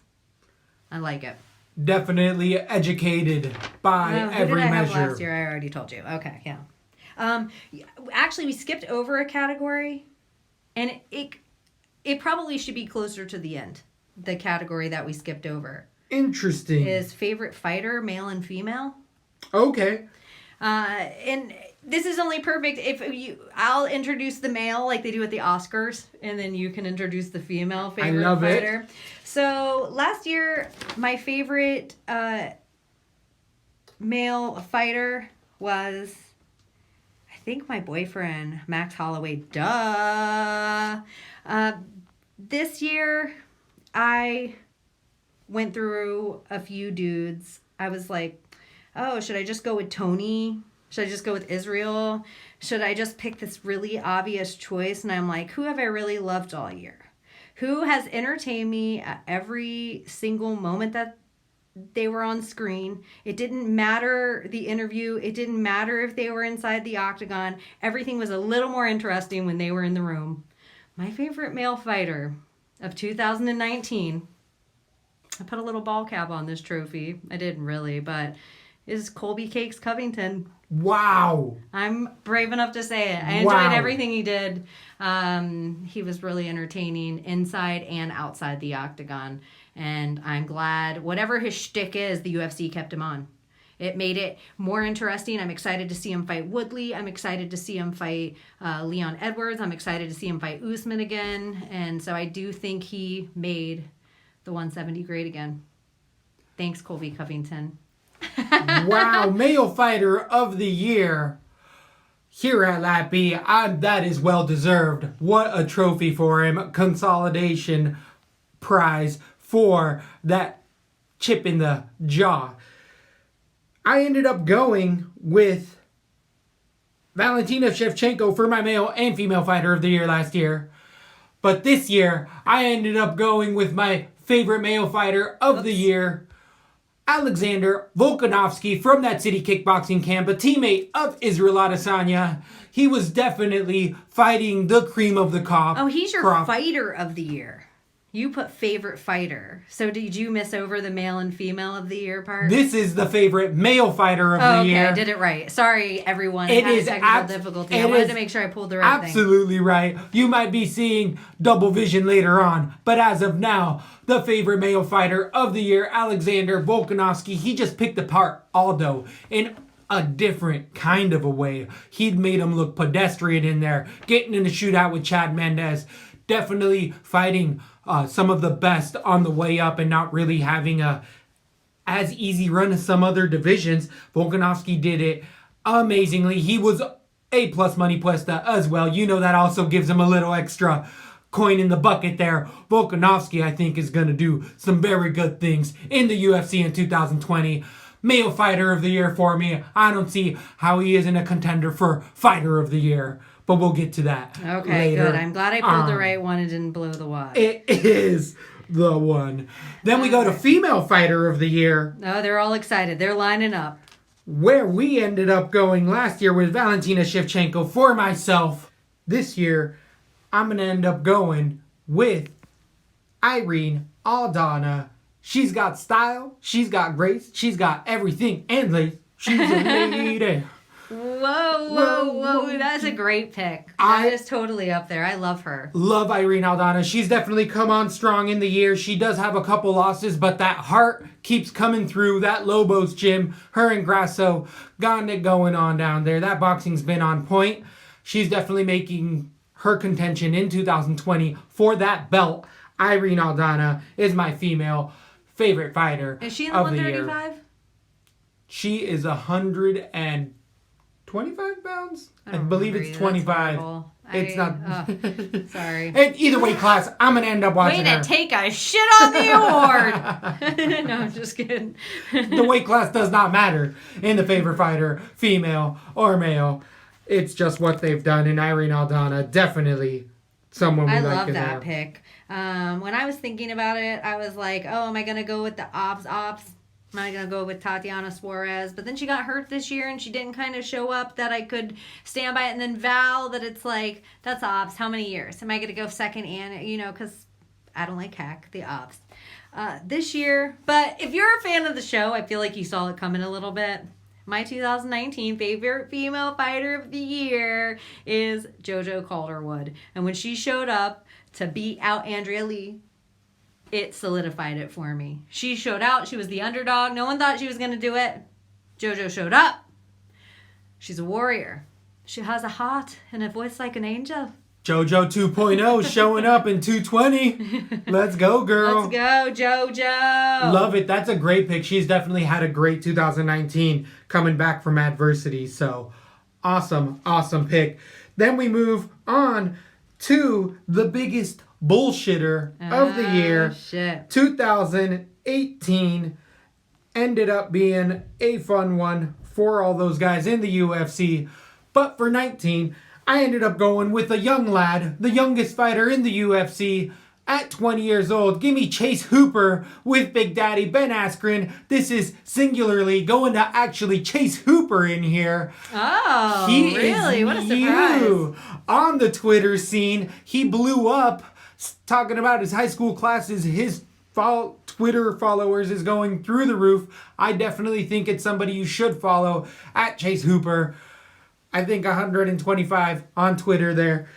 I like it. Definitely educated by every who did I measure. have last year? I already told you. Okay, yeah. Actually, we skipped over a category, and it probably should be closer to the end. The category that we skipped over Interesting. is favorite fighter, male and female. Okay. And this is only perfect if I'll introduce the male like they do at the Oscars, and then you can introduce the female favorite fighter. It. So last year, my favorite male fighter was, I think, my boyfriend, Max Holloway. Duh. This year, I went through a few dudes. I was like, oh, should I just go with Tony? Should I just go with Israel? Should I just pick this really obvious choice? And I'm like, who have I really loved all year? Who has entertained me at every single moment that they were on screen? It didn't matter the interview. It didn't matter if they were inside the octagon. Everything was a little more interesting when they were in the room. My favorite male fighter of 2019, I put a little ball cap on this trophy. I didn't really, but is Colby Cakes Covington. Wow. I'm brave enough to say it. I enjoyed everything he did. He was really entertaining inside and outside the octagon. And I'm glad whatever his shtick is, the UFC kept him on. It made it more interesting. I'm excited to see him fight Woodley. I'm excited to see him fight Leon Edwards. I'm excited to see him fight Usman again. And so I do think he made the 170 great again. Thanks, Colby Covington. Wow, male fighter of the year here at LaTBie. That is well deserved. What a trophy for him. Consolidation prize for that chip in the jaw. I ended up going with Valentina Shevchenko for my male and female fighter of the year last year. But this year, I ended up going with my favorite male fighter of the year, Alexander Volkanovski from that city kickboxing camp, a teammate of Israel Adesanya. He was definitely fighting the cream of the crop. Oh, he's your fighter of the year. You put favorite fighter. So did you miss over the male and female of the year part? This is the favorite male fighter of the year. Okay, I did it right. Sorry, everyone. It had a technical difficulty. I wanted to make sure I pulled the right thing. Absolutely right. You might be seeing double vision later on, but as of now, the favorite male fighter of the year, Alexander Volkanovski, he just picked apart Aldo in a different kind of a way. He'd made him look pedestrian in there, getting in a shootout with Chad Mendes, definitely fighting some of the best on the way up and not really having a as easy run as some other divisions. Volkanovski did it amazingly. He was A+ money puesta as well. You know, that also gives him a little extra coin in the bucket there. Volkanovski, I think, is going to do some very good things in the UFC in 2020. Male fighter of the year for me. I don't see how he isn't a contender for fighter of the year. But we'll get to that later. Good. I'm glad I pulled the right one and didn't blow the wad. It is the one. Then we go to female fighter of the year. Oh, they're all excited. They're lining up. Where we ended up going last year with Valentina Shevchenko. For myself, this year, I'm going to end up going with Irene Aldana. She's got style. She's got grace. She's got everything and lace. She's a lady. Whoa. That's a great pick. That is totally up there. I love her. Love Irene Aldana. She's definitely come on strong in the year. She does have a couple losses, but that heart keeps coming through. That Lobos gym, her and Grasso, got it going on down there. That boxing's been on point. She's definitely making her contention in 2020 for that belt. Irene Aldana is my female favorite fighter. Is she in the 135? She is 120. 25 pounds? I don't believe remember it's either. That's 25. horrible. It's not. Sorry. And either way, class, I'm going to end up watching Way her. to take a shit on the award. No, I'm just kidding. The weight class does not matter in the favorite fighter, female or male. It's just what they've done. And Irene Aldana, definitely someone we I like love in that there. pick. When I was thinking about it, I was like, oh, am I going to go with the ops? Am I going to go with Tatiana Suarez? But then she got hurt this year and she didn't kind of show up that I could stand by it. And then Val, that it's like, that's ops. How many years? Am I going to go second? And, because I don't like hack the ops. This year, but if you're a fan of the show, I feel like you saw it coming a little bit. My 2019 favorite female fighter of the year is JoJo Calderwood. And when she showed up to beat out Andrea Lee, it solidified it for me. She showed out. She was the underdog. No one thought she was going to do it. JoJo showed up. She's a warrior. She has a heart and a voice like an angel. JoJo 2.0 showing up in 220. Let's go, girl. Let's go, JoJo. Love it. That's a great pick. She's definitely had a great 2019 coming back from adversity. So awesome, awesome pick. Then we move on to the biggest bullshitter of the year. Shit. 2018 ended up being a fun one for all those guys in the UFC. But for 19, I ended up going with a young lad, the youngest fighter in the UFC at 20 years old. Give me Chase Hooper with Big Daddy Ben Askren. This is singularly going to actually Chase Hooper in here. Oh, He really? is What a new surprise. on the Twitter scene. He blew up talking about his high school classes. His Twitter followers is going through the roof. I definitely think it's somebody you should follow at Chase Hooper. I think 125 on Twitter there.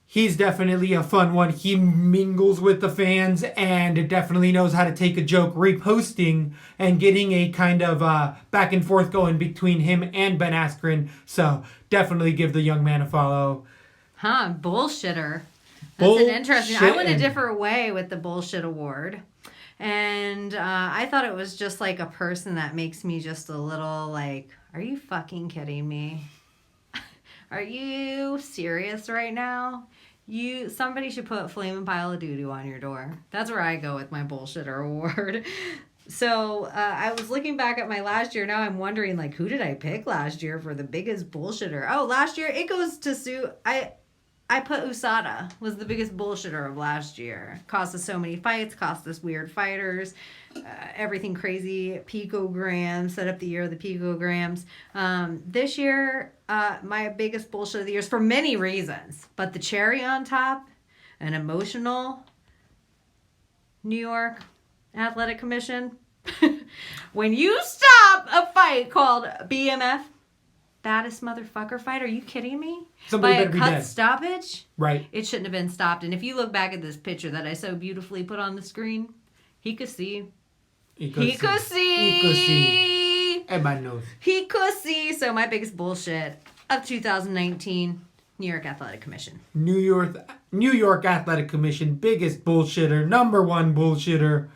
He's definitely a fun one. He mingles with the fans and definitely knows how to take a joke, reposting and getting a kind of back and forth going between him and Ben Askren. So definitely give the young man a follow. Huh, bullshitter. That's an interesting. I went a Bullshitting. different way with the bullshit award. And I thought it was just like a person that makes me just a little like, are you fucking kidding me? Are you serious right now? Somebody should put Flamin' Pile of Doo-Doo on your door. That's where I go with my bullshitter award. So I was looking back at my last year. Now I'm wondering, like, who did I pick last year for the biggest bullshitter? Oh, last year it goes to Sue. I put USADA was the biggest bullshitter of last year. Cost us so many fights, cost us weird fighters, everything crazy, picograms, set up the year of the picograms. This year, my biggest bullshit of the year is for many reasons, but the cherry on top, an emotional New York Athletic Commission. When you stop a fight called BMF, baddest motherfucker fight. Are you kidding me? Somebody By a better be cut dead. stoppage? Right. It shouldn't have been stopped. And if you look back at this picture that I so beautifully put on the screen, he could see. He could see. Everybody knows. He could see. So my biggest bullshit of 2019, New York Athletic Commission. New York Athletic Commission, biggest bullshitter, number one bullshitter.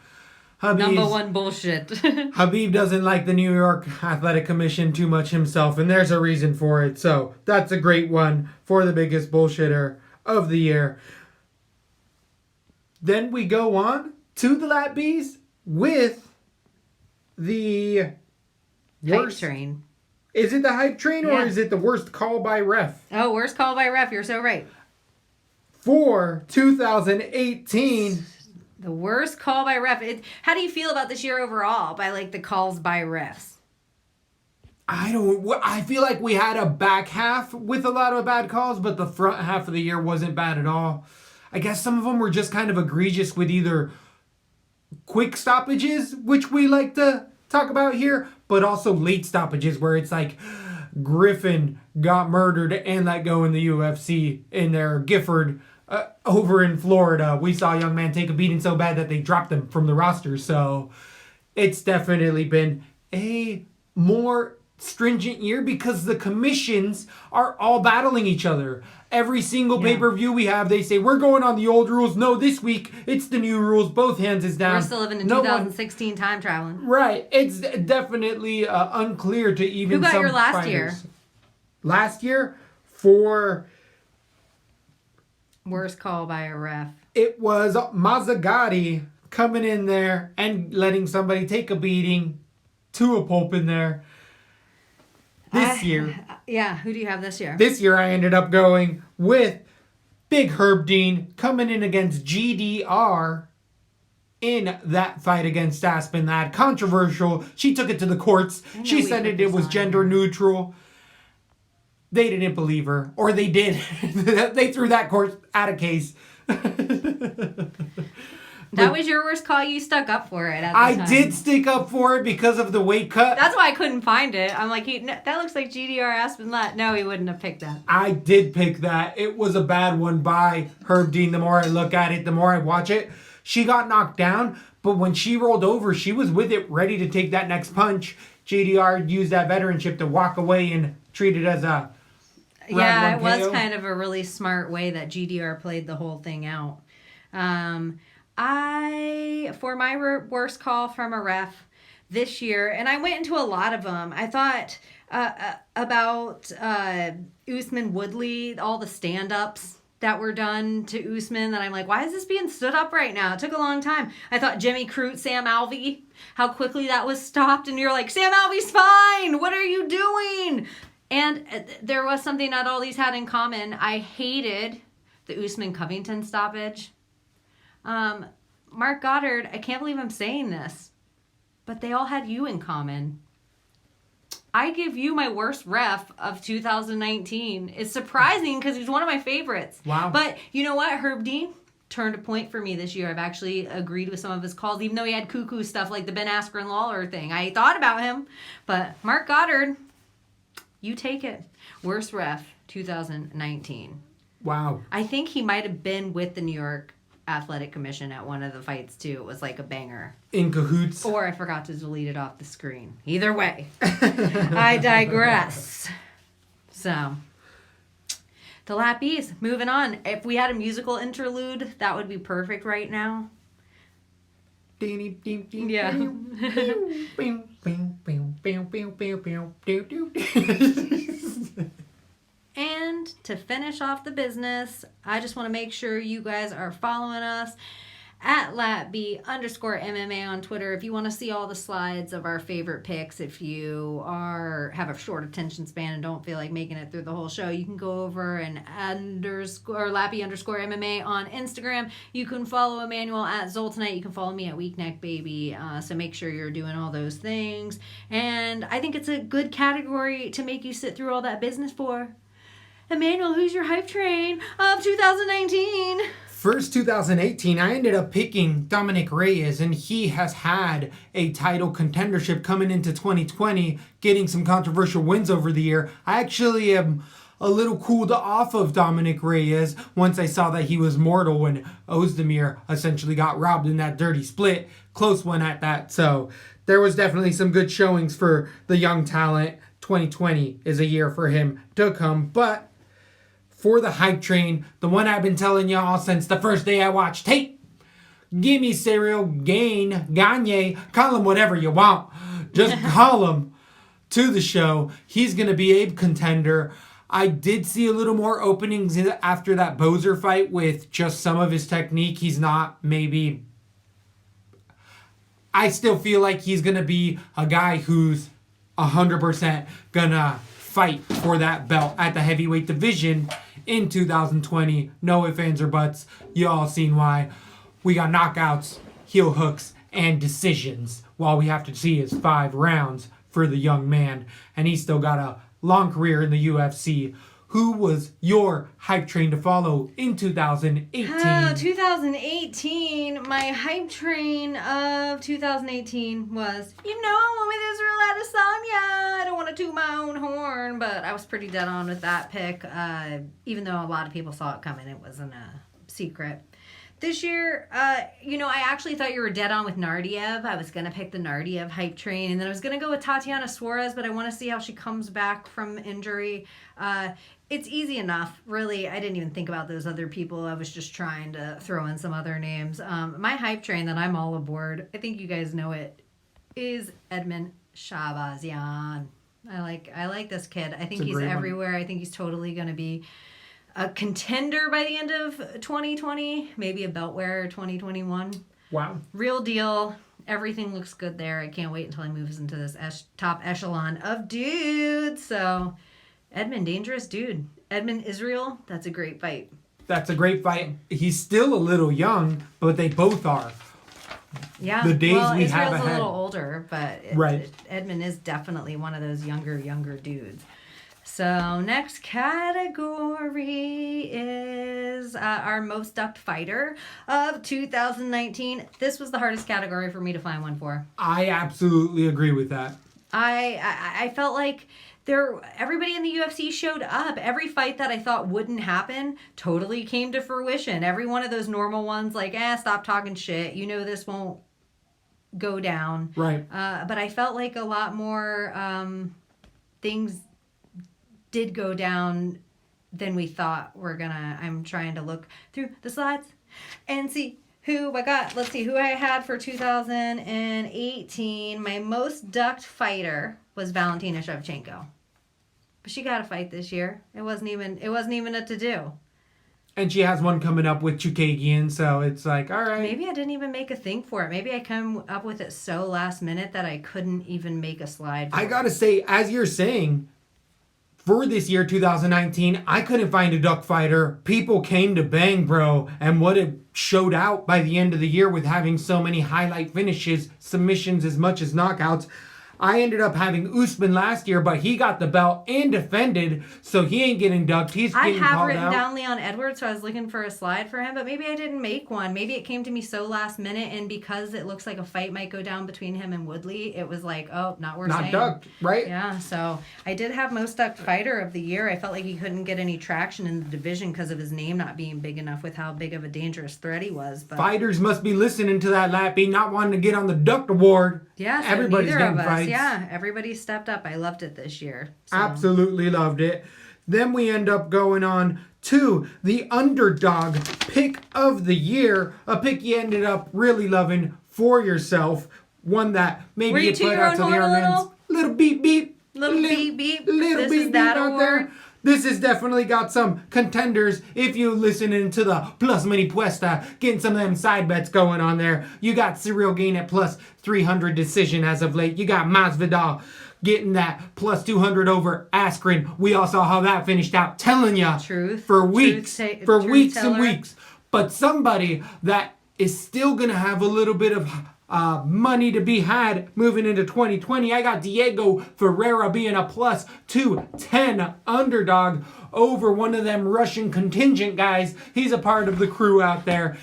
Number one bullshit. Habib doesn't like the New York Athletic Commission too much himself, and there's a reason for it. So that's a great one for the biggest bullshitter of the year. Then we go on to the Latbies with the Hype worst. train. Is it the hype train or Yeah. is it the worst call by ref? Oh, worst call by ref. You're so right. For 2018, The worst call by ref. How do you feel about this year overall by like the calls by refs? I feel like we had a back half with a lot of bad calls, but the front half of the year wasn't bad at all. I guess some of them were just kind of egregious with either quick stoppages, which we like to talk about here, but also late stoppages where it's like Griffin got murdered and let go in the UFC in their Gifford over in Florida. We saw a young man take a beating so bad that they dropped him from the roster. So it's definitely been a more stringent year because the commissions are all battling each other. Every single pay-per-view we have, they say, we're going on the old rules. No, this week, it's the new rules. Both hands is down. We're still living in No 2016 time traveling. Right. It's definitely unclear to even Who got some your last fighters. year? last year for... Worst call by a ref. It was Mazzagatti coming in there and letting somebody take a beating to a pulp in there. This year. Yeah, who do you have this year? This year I ended up going with Big Herb Dean coming in against GDR in that fight against Aspen Ladd. Controversial. She took it to the courts. She said it was gender neutral. They didn't believe her. Or they did. They threw that court out of case. That was your worst call. You stuck up for it at the time. I did stick up for it because of the weight cut. That's why I couldn't find it. I'm like, that looks like GDR Aspen Ladd. No, he wouldn't have picked that. I did pick that. It was a bad one by Herb Dean. The more I look at it, the more I watch it. She got knocked down, but when she rolled over, she was with it, ready to take that next punch. GDR used that veteranship to walk away and treat it as a yeah, it was kind of a really smart way that GDR played the whole thing out. For my worst call from a ref this year, and I went into a lot of them. I thought about Usman Woodley, all the stand-ups that were done to Usman, that I'm like, why is this being stood up right now? It took a long time. I thought Jimmy Crute, Sam Alvey, how quickly that was stopped, and you're like, Sam Alvey's fine! What are you doing? And there was something that all these had in common. I hated the Usman Covington stoppage. Mark Goddard, I can't believe I'm saying this, but they all had you in common. I give you my worst ref of 2019. It's surprising because he's one of my favorites. Wow. But you know what? Herb Dean turned a point for me this year. I've actually agreed with some of his calls, even though he had cuckoo stuff like the Ben Askren-Lawler thing. I thought about him. But Mark Goddard, you take it. Worst ref 2019. Wow. I think he might have been with the New York Athletic Commission at one of the fights too. It was like a banger. In cahoots. Or I forgot to delete it off the screen. Either way. I digress. So, the Latbies, moving on. If we had a musical interlude, that would be perfect right now. Yeah. And to finish off the business, I just want to make sure you guys are following us at @LaTBie_MMA on Twitter. If you want to see all the slides of our favorite picks, if you have a short attention span and don't feel like making it through the whole show, you can go over and @LaTBie_MMA on Instagram. You can follow Emmanuel at Zoltanite. You can follow me at Weakneck Baby. So make sure you're doing all those things. And I think it's a good category to make you sit through all that business for. Emmanuel, who's your hype train of 2019? First 2018, I ended up picking Dominic Reyes, and he has had a title contendership coming into 2020, getting some controversial wins over the year. I actually am a little cooled off of Dominic Reyes once I saw that he was mortal when Ozdemir essentially got robbed in that dirty split. Close one at that. So there was definitely some good showings for the young talent. 2020 is a year for him to come, but for the hype train, the one I've been telling y'all since the first day I watched tape. Gimme Serial, Gagne, call him whatever you want. Just call him to the show. He's going to be a contender. I did see a little more openings after that Bozer fight with just some of his technique. He's not maybe... I still feel like he's going to be a guy who's 100% going to fight for that belt at the heavyweight division in 2020. No ifs, ands, or buts. You all seen why. We got knockouts, heel hooks, and decisions. While we have to see his 5 rounds for the young man. And he's still got a long career in the UFC. Who was your hype train to follow in 2018? 2018, my hype train of 2018 was, you know, I'm with Israel Adesanya. I don't want to toot my own horn, but I was pretty dead on with that pick. Even though a lot of people saw it coming, it wasn't a secret. This year, you know, I actually thought you were dead on with Nardiev. I was going to pick the Nardiev hype train, and then I was going to go with Tatiana Suarez, but I want to see how she comes back from injury. It's easy enough, really. I didn't even think about those other people. I was just trying to throw in some other names. My hype train that I'm all aboard, I think you guys know it, is Edmund Shabazian. I like this kid. I think It's a he's great one. everywhere. I think he's totally going to be a contender by the end of 2020, maybe a belt wearer 2021. Wow. Real deal. Everything looks good there. I can't wait until he moves into this top echelon of dudes. So, Edmund, dangerous dude. Edmund Israel, that's a great fight. That's a great fight. He's still a little young, but they both are. Yeah. The days we Israel's have a ahead. little older, but Right. Edmund is definitely one of those younger dudes. So next category is our most ducked fighter of 2019. This was the hardest category for me to find one for. I absolutely agree with that. I felt like everybody in the UFC showed up. Every fight that I thought wouldn't happen totally came to fruition. Every one of those normal ones, like, stop talking shit. You know this won't go down. Right. But I felt like a lot more things did go down than we thought were gonna. I'm trying to look through the slides and see who I got. Let's see who I had for 2018. My most ducked fighter was Valentina Shevchenko. But she got a fight this year. It wasn't even a to-do. And she has one coming up with Chukagian, so it's like, all right. Maybe I didn't even make a thing for it. Maybe I come up with it so last minute that I couldn't even make a slide for I it. gotta say, as you're saying, for this year, 2019, I couldn't find a duck fighter. People came to bang, bro. And what it showed out by the end of the year with having so many highlight finishes, submissions as much as knockouts. I ended up having Usman last year, but he got the belt and defended, so he ain't getting ducked. He's I getting have called written out. down Leon Edwards, so I was looking for a slide for him, but maybe I didn't make one. Maybe it came to me so last minute, and because it looks like a fight might go down between him and Woodley, it was like, oh, not worth saying. Not ducked, right? Yeah, so I did have most ducked fighter of the year. I felt like he couldn't get any traction in the division because of his name not being big enough with how big of a dangerous threat he was. But Fighters must be listening to that LaTBie, not wanting to get on the duck award. yeah, so Everybody's neither getting of us. fights. Yeah, everybody stepped up. I loved it this year. So. Absolutely loved it. Then we end up going on to the underdog pick of the year. A pick you ended up really loving for yourself. One that maybe Were you you to put your out own to the horn a audience. little? Little beep beep. Little beep beep. Little This beep is beep that out award. there. This has definitely got some contenders. If you listening to the Plus Mini Puesta, getting some of them side bets going on there. You got Cyril Gain at plus 300 decision as of late. You got Masvidal getting that plus 200 over Askren. We all saw how that finished out. Telling ya, Truth. for weeks, Truth and teller. weeks. But somebody that is still gonna have a little bit of money to be had moving into 2020. I got Diego Ferreira being a plus 210 underdog over one of them Russian contingent guys. He's a part of the crew out there.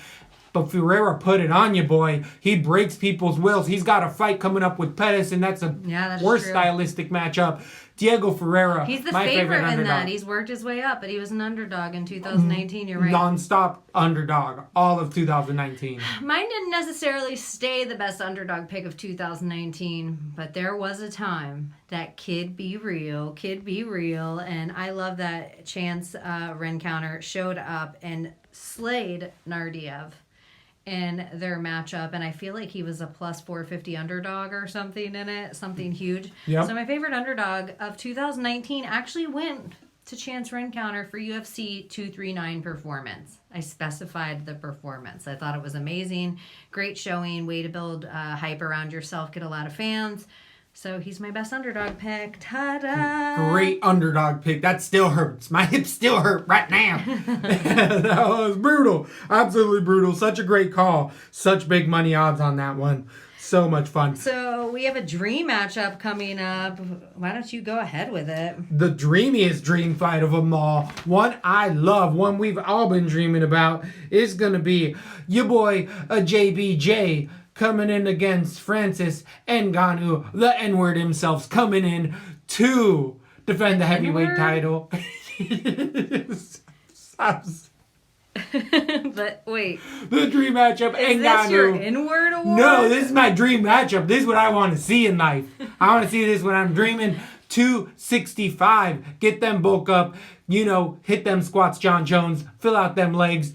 But Ferreira put it on you, boy. He breaks people's wills. He's got a fight coming up with Pettis, and that's a Yeah, that's worse true. stylistic matchup. Diego Ferreira, He's the my favorite in underdog. that. He's worked his way up, but he was an underdog in 2019. You're right. Non-stop underdog all of 2019. Mine didn't necessarily stay the best underdog pick of 2019, but there was a time that Kid Be Real, and I love that Chance Rencounter showed up and slayed Nardiev in their matchup, and I feel like he was a plus 450 underdog or something in it, something huge. Yep. So my favorite underdog of 2019 actually went to Chance Rencounter for UFC 239 performance. I specified the performance. I thought it was amazing. Great showing, way to build hype around yourself, get a lot of fans. So he's my best underdog pick. Ta-da! Great underdog pick. That still hurts. My hips still hurt right now. That was brutal. Absolutely brutal. Such a great call. Such big money odds on that one. So much fun. So we have a dream matchup coming up. Why don't you go ahead with it? The dreamiest dream fight of them all. One I love. One we've all been dreaming about. Is going to be your boy, JBJ. Coming in against Francis Ngannou, the N-word himself, coming in to defend the heavyweight N-word? title. But wait, The dream matchup, is Ngannou. this your N-word award? No, this is my dream matchup. This is what I want to see in life. I want to see this when I'm dreaming. 265. Get them bulk up. You know, hit them squats, John Jones. Fill out them legs.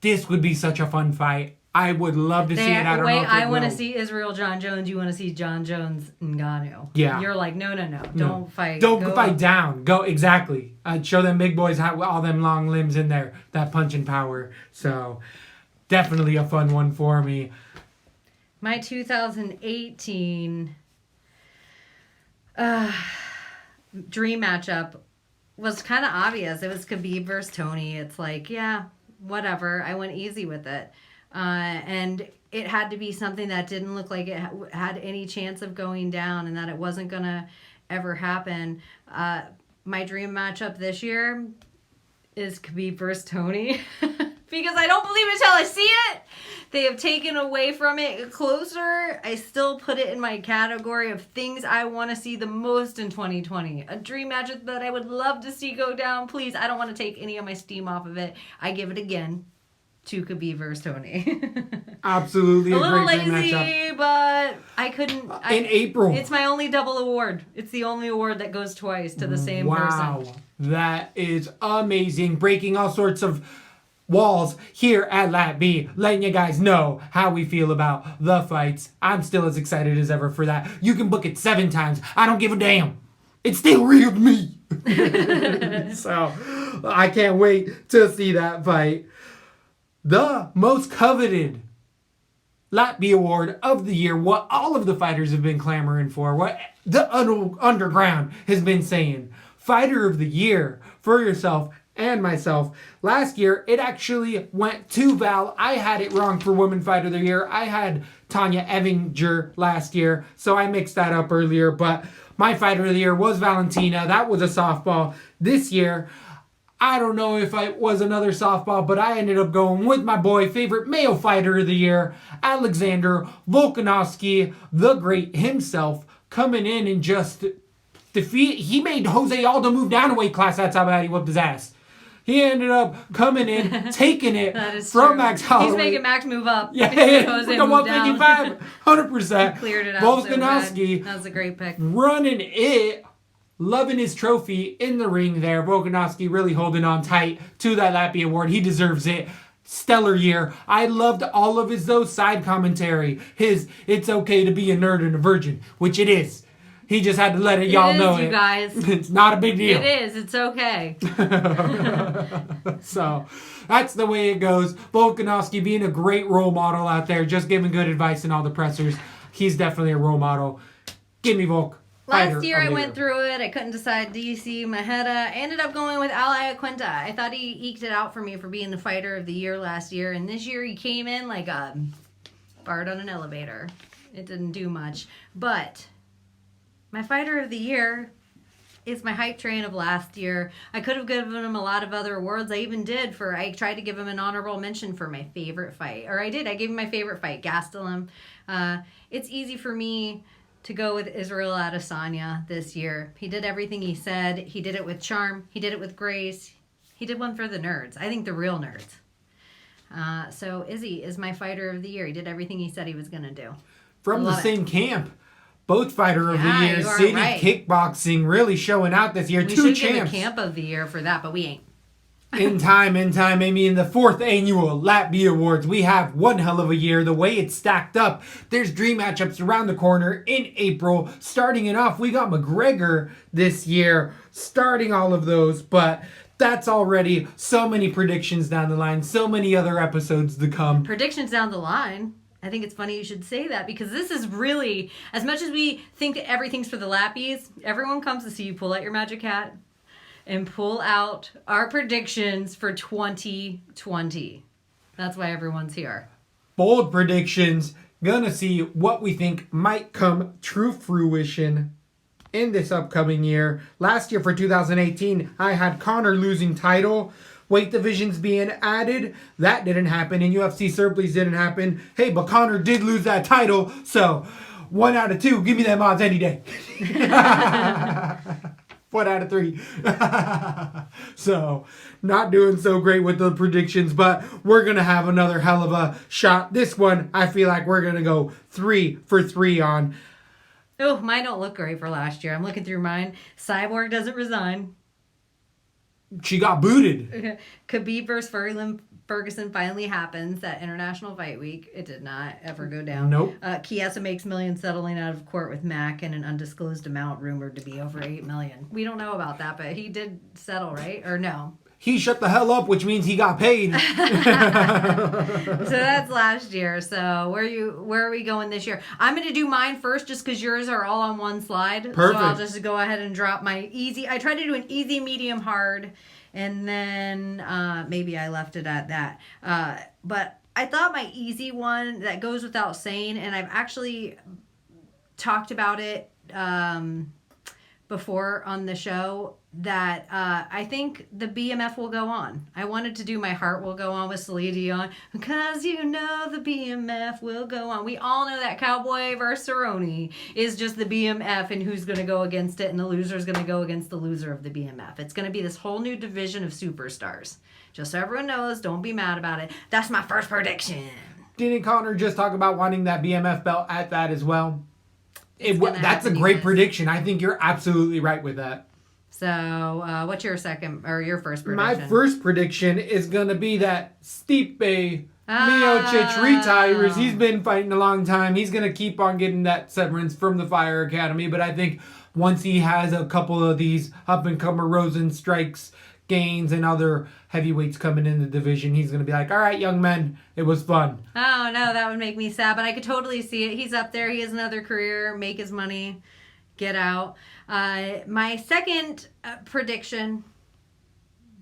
This would be such a fun fight. I would love to see it. I don't know if I want to see Israel John Jones. You want to see John Jones Ngannou. Yeah. You're like, no. Don't fight. Don't fight down. Go, exactly. Show them big boys how all them long limbs in there. That punching power. So, definitely a fun one for me. My 2018 dream matchup was kind of obvious. It was Khabib versus Tony. It's like, yeah, whatever. I went easy with it. And it had to be something that didn't look like it had any chance of going down and that it wasn't going to ever happen. My dream matchup this year is Khabib versus Tony. Because I don't believe it until I see it. They have taken away from it closer. I still put it in my category of things I want to see the most in 2020. A dream matchup that I would love to see go down. Please, I don't want to take any of my steam off of it. I give it again to Khabib versus Tony. Absolutely a little great lazy, matchup. but I couldn't. In April. It's my only double award. It's the only award that goes twice to the same person. Wow. That is amazing. Breaking all sorts of walls here at LaTBie, letting you guys know how we feel about the fights. I'm still as excited as ever for that. You can book it 7 times. I don't give a damn. It's still real to me. So, I can't wait to see that fight. The most coveted LaTBie Award of the year, what all of the fighters have been clamoring for, what the underground has been saying. Fighter of the year for yourself and myself. Last year, it actually went to Val. I had it wrong for Women Fighter of the Year. I had Tanya Evinger last year, so I mixed that up earlier. But my Fighter of the Year was Valentina. That was a softball. This year, I don't know if it was another softball, but I ended up going with my boy, favorite male Fighter of the Year, Alexander Volkanovski, the great himself, coming in and just defeat. He made Jose Aldo move down a weight class. That's how bad he whooped his ass. He ended up coming in, taking it from true. Max Holloway. He's making Max move up. Yeah, with the 155, 100%. Cleared it out. Volkanovski, so that was a great pick. Running it, loving his trophy in the ring there. Volkanovski really holding on tight to that LaTBie Award. He deserves it. Stellar year. I loved all of his side commentary. His "it's okay to be a nerd and a virgin," which it is. He just had to let y'all know it. You guys. It's not a big deal. It is. It's okay. So, that's the way it goes. Volkanovski being a great role model out there, just giving good advice in all the pressers. He's definitely a role model. Give me Volk. Last year I went through it. I couldn't decide DC, Maheda. I ended up going with Al Iaquinta. I thought he eked it out for me for being the Fighter of the Year last year. And this year he came in like a fart on an elevator. It didn't do much. But my Fighter of the Year is my hype train of last year. I could have given him a lot of other awards. I even did I tried to give him an honorable mention for my favorite fight. Or I did. I gave him my favorite fight, Gastelum. It's easy for me to go with Israel Adesanya this year. He did everything he said. He did it with charm. He did it with grace. He did one for the nerds. I think the real nerds. So Izzy is my Fighter of the Year. He did everything he said he was going to do. From the same camp. Both Fighter of the Year. City right. Kickboxing really showing out this year. We 2 should champs. give a camp of the year for that, but we ain't. in time, maybe in the 4th annual LaTBie Awards, we have one hell of a year. The way it's stacked up, there's dream matchups around the corner in April. Starting it off, we got McGregor this year, starting all of those, but that's already so many predictions down the line, so many other episodes to come. Predictions down the line. I think it's funny you should say that because this is really, as much as we think that everything's for the Latbies, everyone comes to see you pull out your magic hat and pull out our predictions for 2020. That's why everyone's here. Bold predictions. Gonna see what we think might come true fruition in this upcoming year. Last year for 2018, I had Conor losing title. Weight divisions being added. That didn't happen. And UFC surplus didn't happen. Hey, but Conor did lose that title. So, 1 out of 2. Give me them odds any day. 1 out of 3. So, not doing so great with the predictions. But we're going to have another hell of a shot. This one, I feel like we're going to go 3 for 3 on. Oh, mine don't look great for last year. I'm looking through mine. Cyborg doesn't resign. She got booted. Khabib versus Ferguson finally happens, that International Fight Week. It did not ever go down. Nope. Chiesa makes millions settling out of court with Mac and an undisclosed amount rumored to be over $8 million. We don't know about that, but he did settle, right? Or no? He shut the hell up, which means he got paid. So that's last year. So where are we going this year? I'm going to do mine first just because yours are all on one slide. Perfect. So I'll just go ahead and drop my easy. I tried to do an easy, medium, hard. And then maybe I left it at that. But I thought my easy one that goes without saying, and I've actually talked about it before on the show, that I think the BMF will go on. I wanted to do My Heart Will Go On with Celine Dion, because you know the BMF will go on. We all know that Cowboy versus Cerrone is just the BMF, and who's going to go against it, and the loser is going to go against the loser of the BMF. It's going to be this whole new division of superstars. Just so everyone knows, don't be mad about it. That's my first prediction. Didn't Connor just talk about wanting that BMF belt at that as well? That's a great anyways. prediction. I think you're absolutely right with that. So, what's your second or your first prediction? My first prediction is going to be that Stipe Miocic retires. He's been fighting a long time. He's going to keep on getting that severance from the Fire Academy. But I think once he has a couple of these up-and-comer Rosenstrikes gains and other heavyweights coming in the division, he's going to be like, all right, young men, it was fun. Oh, no, that would make me sad. But I could totally see it. He's up there. He has another career. Make his money. Get out. My second prediction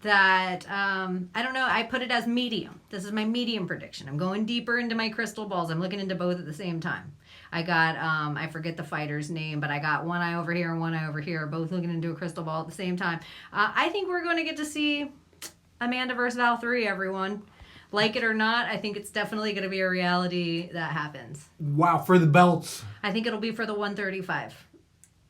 that, I don't know, I put it as medium. This is my medium prediction. I'm going deeper into my crystal balls. I'm looking into both at the same time. I got, I forget the fighter's name, but I got one eye over here and one eye over here, both looking into a crystal ball at the same time. I think we're going to get to see Amanda versus Val 3, everyone. Like it or not, I think it's definitely going to be a reality that happens. Wow, for the belts. I think it'll be for the 135.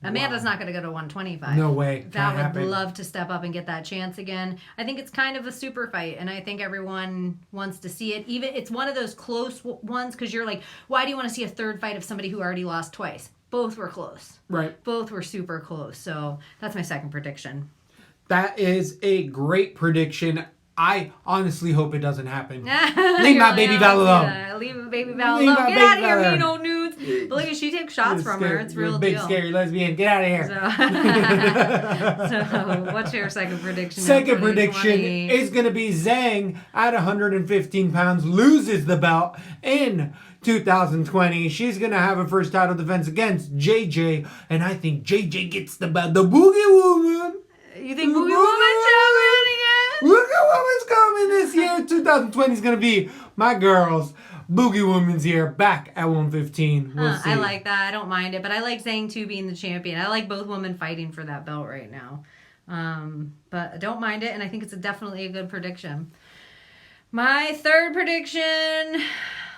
Amanda's not going to go to 125. No way. Val Can't would happen. love to step up and get that chance again. I think it's kind of a super fight, and I think everyone wants to see it. Even it's one of those close ones, because you're like, why do you want to see a third fight of somebody who already lost twice? Both were close. Right. Both were super close. So that's my second prediction. That is a great prediction. I honestly hope it doesn't happen. Leave my baby Val alone. Leave baby Val Leave alone. my Get baby out of here, Val mean alone. old nudes. But look, she takes shots from her. It's You're real a big, deal. scary lesbian. Get out of here. So what's your second prediction? Second prediction 2020? is going to be Zhang at 115 pounds loses the belt in 2020. She's going to have her first title defense against JJ, and I think JJ gets the belt. The Boogie Woman. You think Boogie Woman's showing again? Boogie Woman's coming this year. 2020 is going to be my girls. Boogie Woman's year, back at 115. We'll see. I like that. I don't mind it. But I like Zhang too being the champion. I like both women fighting for that belt right now. But I don't mind it, and I think it's definitely a good prediction. My third prediction,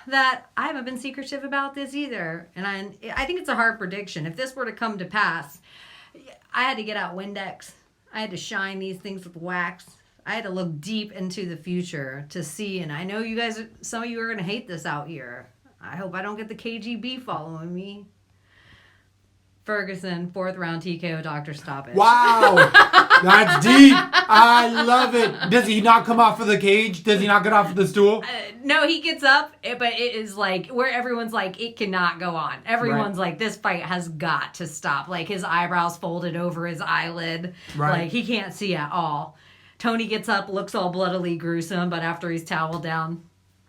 that I haven't been secretive about this either, and I think it's a hard prediction. If this were to come to pass, I had to get out Windex. I had to shine these things with wax. I had to look deep into the future to see, and I know you guys, some of you are going to hate this out here. I hope I don't get the KGB following me. Ferguson, 4th round TKO, Dr. Stoppage. Wow. That's deep. I love it. Does he not come off of the cage? Does he not get off of the stool? No, he gets up, but it is like where everyone's like, it cannot go on. Everyone's like, this fight has got to stop. Like his eyebrows folded over his eyelid. Right. Like he can't see at all. Tony gets up, looks all bloodily gruesome, but after he's toweled down,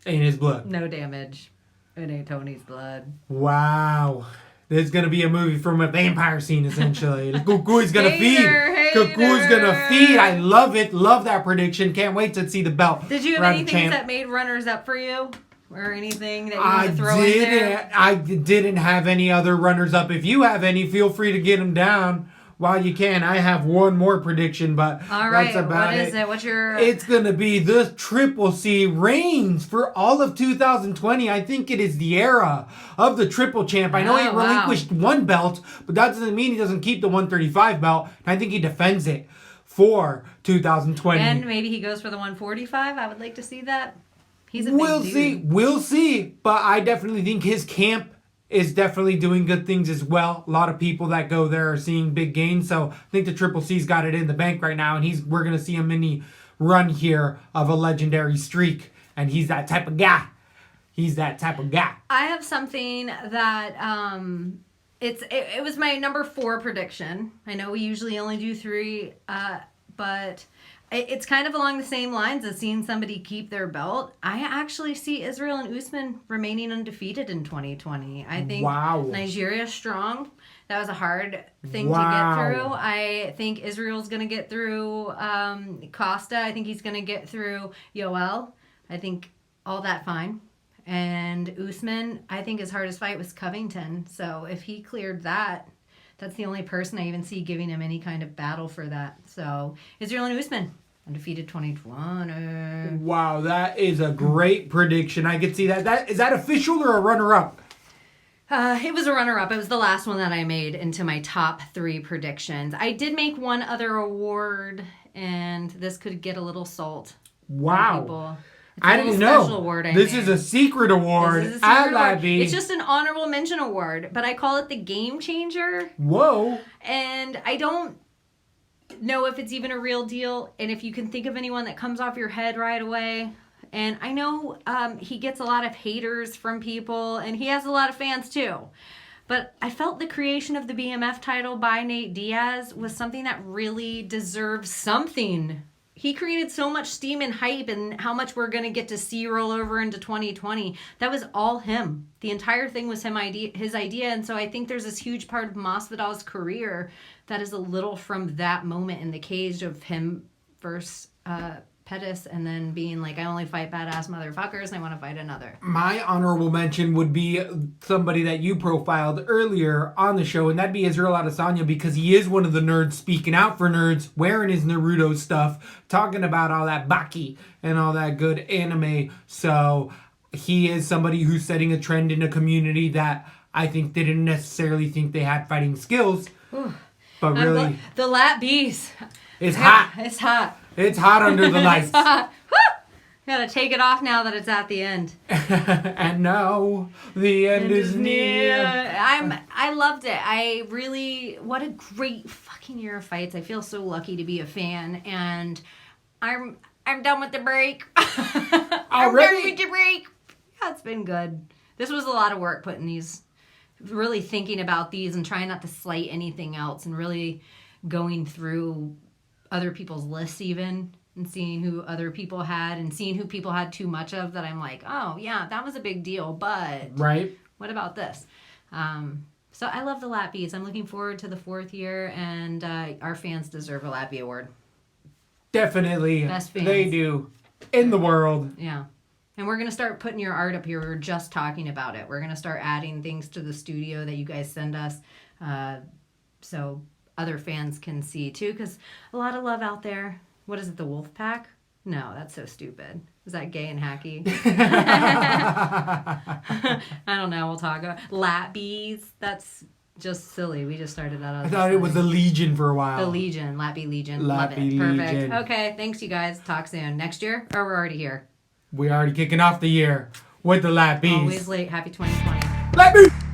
Ain't his blood. no damage. It ain't Tony's blood. Wow. There's going to be a movie from a vampire scene, essentially. Cuckoo's going to feed. Hater. Cuckoo's going to feed. I love it. Love that prediction. Can't wait to see the belt. Did you have Round anything champ. that made runners up for you? Or anything that you want to throw in there? I didn't have any other runners up. If you have any, feel free to get them down while you can. I have one more prediction, but All right, that's about what is it? What's your... It's going to be the Triple C reigns for all of 2020. I think it is the era of the Triple Champ. I know he Oh, wow. relinquished one belt, but that doesn't mean he doesn't keep the 135 belt. I think he defends it for 2020. And maybe he goes for the 145. I would like to see that. He's a big We'll dude. see. We'll see. But I definitely think his camp is definitely doing good things as well. A lot of people that go there are seeing big gains. So I think the Triple C's got it in the bank right now. And we're going to see a mini run here of a legendary streak And he's that type of guy. He's that type of guy. I have something that it was my number 4 prediction. I know we usually only do 3, but it's kind of along the same lines as seeing somebody keep their belt. I actually see Israel and Usman remaining undefeated in 2020. I think Nigeria's strong. That was a hard thing to get through. I think Israel's going to get through Costa. I think he's going to get through Yoel. I think all that fine. And Usman, I think his hardest fight was Covington. So if he cleared that, that's the only person I even see giving him any kind of battle for that. So Israel and Usman, undefeated 2020. Wow, that is a great prediction. I could see that. Is that official or a runner-up? It was a runner-up. It was the last one that I made into my top 3 predictions. I did make one other award, and this could get a little salt. Wow. I didn't know. Award this is a secret award at LaTBie. It's just an honorable mention award, but I call it the Game Changer. Whoa. And I don't know if it's even a real deal, and if you can think of anyone that comes off your head right away. And I know he gets a lot of haters from people, and he has a lot of fans too. But I felt the creation of the BMF title by Nate Diaz was something that really deserves something. He created so much steam and hype and how much we're going to get to see roll over into 2020. That was all him. The entire thing was his idea. And so I think there's this huge part of Masvidal's career that is a little from that moment in the cage of him versus Pettis, and then being like, I only fight badass motherfuckers and I want to fight another. My honorable mention would be somebody that you profiled earlier on the show, and that'd be Israel Adesanya, because he is one of the nerds speaking out for nerds, wearing his Naruto stuff, talking about all that Baki and all that good anime. So he is somebody who's setting a trend in a community that I think didn't necessarily think they had fighting skills. Ooh. But really, the Latbies. It's hot. It's hot. It's hot under the lights. Gotta take it off now that it's at the end. And now the end is near. I loved it. What a great fucking year of fights. I feel so lucky to be a fan, and I'm done with the break. I'm done with the break. Yeah, it's been good. This was a lot of work putting these, really thinking about these and trying not to slight anything else, and really going through other people's lists even, and seeing who other people had, and seeing who people had too much of that I'm like, oh yeah, that was a big deal, but what about this? So I love the Latbies. I'm looking forward to the 4th year, and our fans deserve a LaTBie Award. Definitely. Best fans. They do. In the world. Yeah. And we're going to start putting your art up here. We were just talking about it. We're going to start adding things to the studio that you guys send us, so other fans can see too, because a lot of love out there. What is it, the Wolf Pack? No, that's so stupid. Is that gay and hacky? I don't know. We'll talk about Latbies. That's just silly. We just started that out. I thought it was the Legion for a while. The Legion. LaTBie Legion. Love LaTBie it. Perfect. Legion. Okay. Thanks, you guys. Talk soon. Next year? Or we're already here? We're already kicking off the year with the Latbies. Always late. Happy 2020. LaTBie!